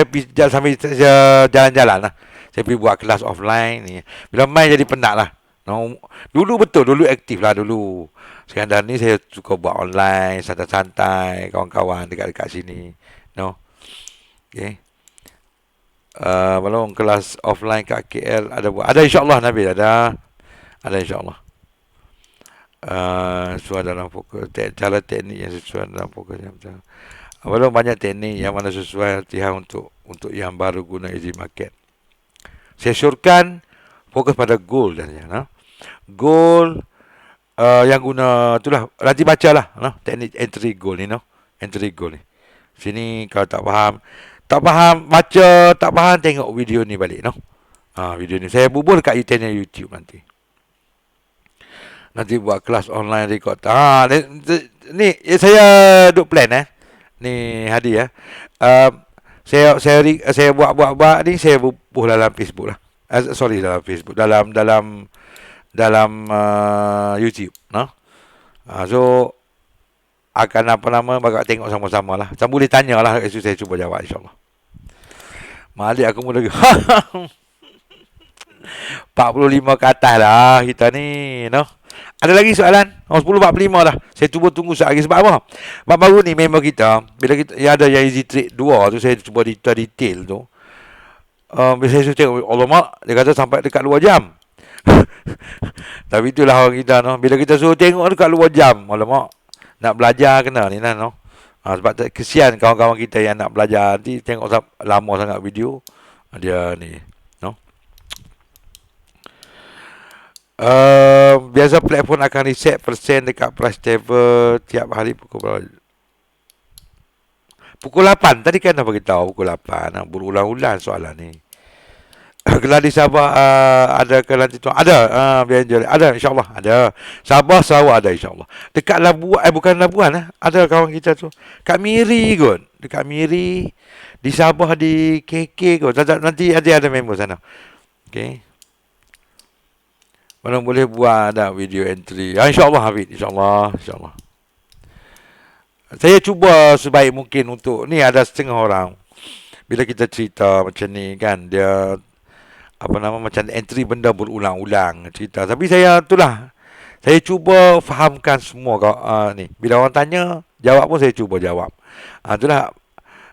pergi sambil saya jalan-jalan lah. Saya pergi buat kelas offline ni. Bila main jadi penat lah. Dulu betul, dulu aktif lah dulu. Sekarang ni saya suka buat online, santai-santai, kawan-kawan dekat-dekat sini. Okay. Belum kelas offline kat KL ada buat. Ada insyaAllah Nabil, ada insyaAllah. Sesuai dalam fokus. Cara teknik yang sesuai dalam fokus. Belum banyak teknik yang mana sesuai latihan untuk yang baru guna easy market. Saya syorkan fokus pada goal dan goal yang guna itulah nanti bacalah teknik entry goal ni entry goal ni. Sini kalau tak faham baca, tak faham tengok video ni balik video ni saya bubur dekat channel YouTube nanti buat kelas online record. Ni saya duk plan ni Hadi saya buat ni saya bubuh dalam Facebook lah. Dalam Facebook, dalam YouTube, so akan bagak tengok sama-sama lah. Saya boleh tanya lah, saya cuba jawab insyaAllah. Malik aku mula 45 ke atas lah kita ni, Ada lagi soalan? 10.45 dah. Saya cuba tunggu sekejap lagi. Sebab apa? Sebab baru ni member kita, bila kita ada yang Easy Trade 2 tu, saya cuba detail tu. Bila saya tengok, alamak, dia kata sampai dekat 2 jam. Tapi itulah orang kita, Bila kita suruh tengok dekat 2 jam, alamak, nak belajar kena ni lah, sebab kesian kawan-kawan kita yang nak belajar nanti tengok lama sangat video. Dia ni, biasa platform akan reset persen dekat price table tiap hari pukul berapa? Pukul 8. Tadi kan dah beritahu pukul 8. Berulang-ulang soalan ni. Kelas di Sabah ada ke nanti tu? Ada. Ada insyaAllah. Ada. Sabah Sarawak ada insyaAllah. Dekat Labuan. Bukan Labuan. Ada kawan kita tu. Kat Miri kot. Dekat Miri. Di Sabah di KK kot. Nanti ada member sana. Okay. Mana boleh buat ada video entry. InsyaAllah Hafid. InsyaAllah. Saya cuba sebaik mungkin untuk ni ada setengah orang. Bila kita cerita macam ni kan, dia macam entry benda berulang-ulang cerita. Tapi saya cuba fahamkan semua ni. Bila orang tanya, jawab pun saya cuba jawab. Itulah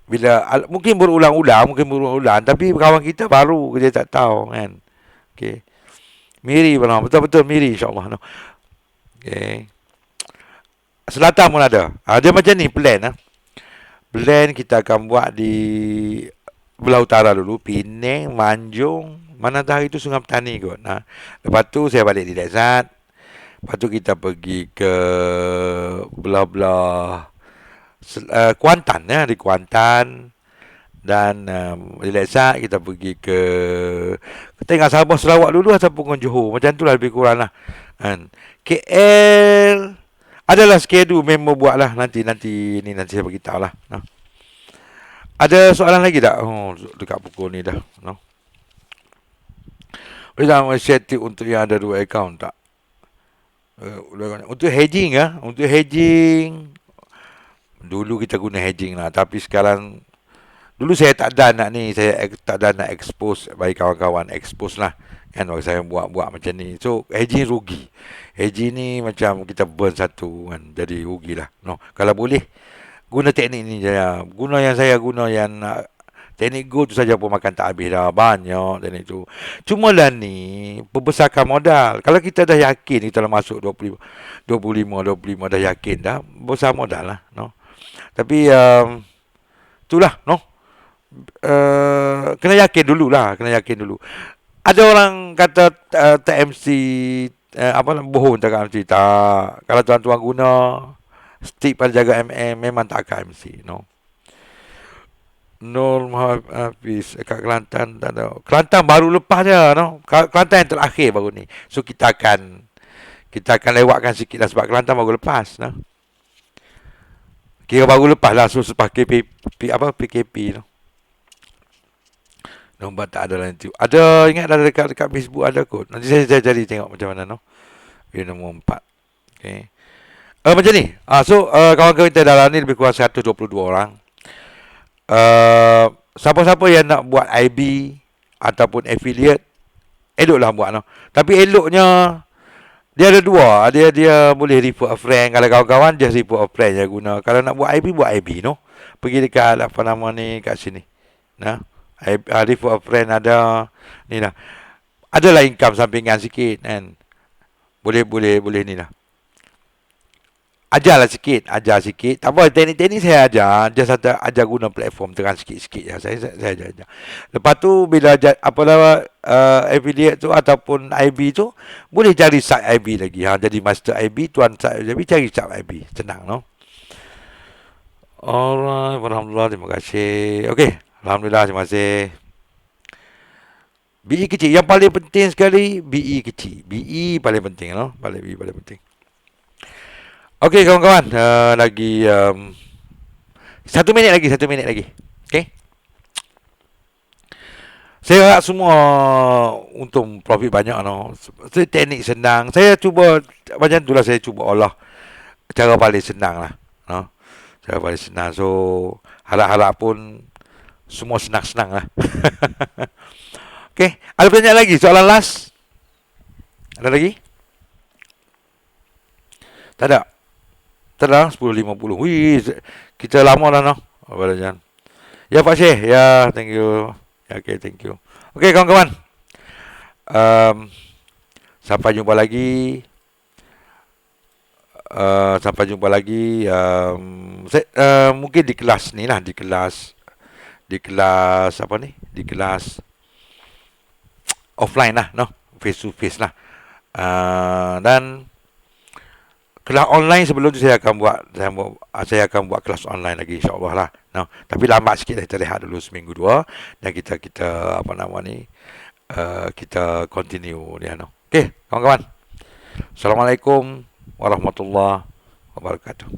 bila mungkin berulang-ulang, tapi kawan kita baru dia tak tahu kan. Okey. Miri betul-betul Miri insyaAllah. Okay. Selatan pun ada. Dia macam ni plan. Plan kita akan buat di belah utara dulu. Penang, Manjung. Mana dah itu Sungai Petani kot. Lepas tu saya balik di Lezat. Lepas tu kita pergi ke belah-belah Kuantan. Di Kuantan. Dan di Lezat kita pergi ke tengah Sabah Sarawak dulu ataupun Johor. Macam tu lah lebih kurang lah. KL adalah schedule member buat lah. Nanti saya beritahu lah. Ada soalan lagi tak? Dekat pukul ni dah. Boleh tak share tip untuk yang ada 2 akaun tak? Untuk hedging Untuk hedging dulu kita guna hedging lah. Tapi sekarang dulu saya tak ada nak ni. Saya tak ada nak expose bagi kawan-kawan. Expose lah. Kan bagi saya buat macam ni. So hedging rugi. Hedging ni macam kita burn satu kan. Jadi rugi lah. Kalau boleh guna teknik ni je. Guna yang saya guna yang teknik go tu saja pun makan tak habis dah. Banyak teknik tu. Cuma lah ni perbesarkan modal. Kalau kita dah yakin kita dah masuk 25 dah yakin dah. Besar modal lah. Tapi itulah. Kena yakin dulu. Ada orang kata TMC bohong tak MC. Tak. Kalau tuan-tuan guna stick pada jaga MM memang tak akan MC. Nur Hafiz kat Kelantan Kelantan baru lepas je. Kelantan yang terakhir baru ni. So kita akan kita akan lewatkan sikit lah sebab Kelantan baru lepas. No? Kira baru lepas lah selepas PKP no. Nombor tak ada lah nanti. Ada, ingat ada dekat Facebook ada kot. Nanti saya jadi tengok macam mana no. Ini nombor 4. Okay. Macam ni. Kawan-kawan kita dalam ni lebih kurang 122 orang. Siapa-siapa yang nak buat IB ataupun affiliate, eloklah buat no. Tapi eloknya dia ada dua. Dia boleh refer a friend. Kalau kawan-kawan just refer a friend je guna. Kalau nak buat IB no. Pergi dekat apa nama ni kat sini. Nah. Refer a friend ada ni lah. Adalah income sampingan sikit kan. Boleh ni lah. Ajar sikit. Tak apa, teknik-teknik saya ajar. Just ajar guna platform terang sikit-sikit je. Saya ajar. Lepas tu bila affiliate tu ataupun IB tu, boleh cari sub IB lagi. Jadi master IB, tuan sub IB, cari sub IB. Senang no. Alright, alhamdulillah, terima kasih. Okey, alhamdulillah, terima kasih. BE kecil. Yang paling penting sekali, BE kecil. BE paling penting no. BE paling penting. Okey kawan-kawan, lagi 1 minit lagi. Okey. Saya harap semua untung profit banyak no. Teknik senang. Saya cuba macam itulah, saya cuba olah cara paling senang lah no. Cara paling senang. So harap-harap pun semua senang-senang lah. Okey, ada pertanyaan lagi? Soalan last? Ada lagi? Tak ada. 10.50. Wih, kita lama dah no. Ya Pak Syekh, ya thank you. Ya, okay, thank you. Okey kawan-kawan. Sampai jumpa lagi. Mungkin di kelas ni lah, di kelas apa ni? Di kelas offline lah, no, face to face lah. Dan kelas online sebelum tu saya akan buat kelas online lagi insya-Allah lah. No. Tapi lambat sikit kita rehat dulu seminggu 2 dan kita kita continue dia no. Okey, kawan-kawan. Assalamualaikum warahmatullahi wabarakatuh.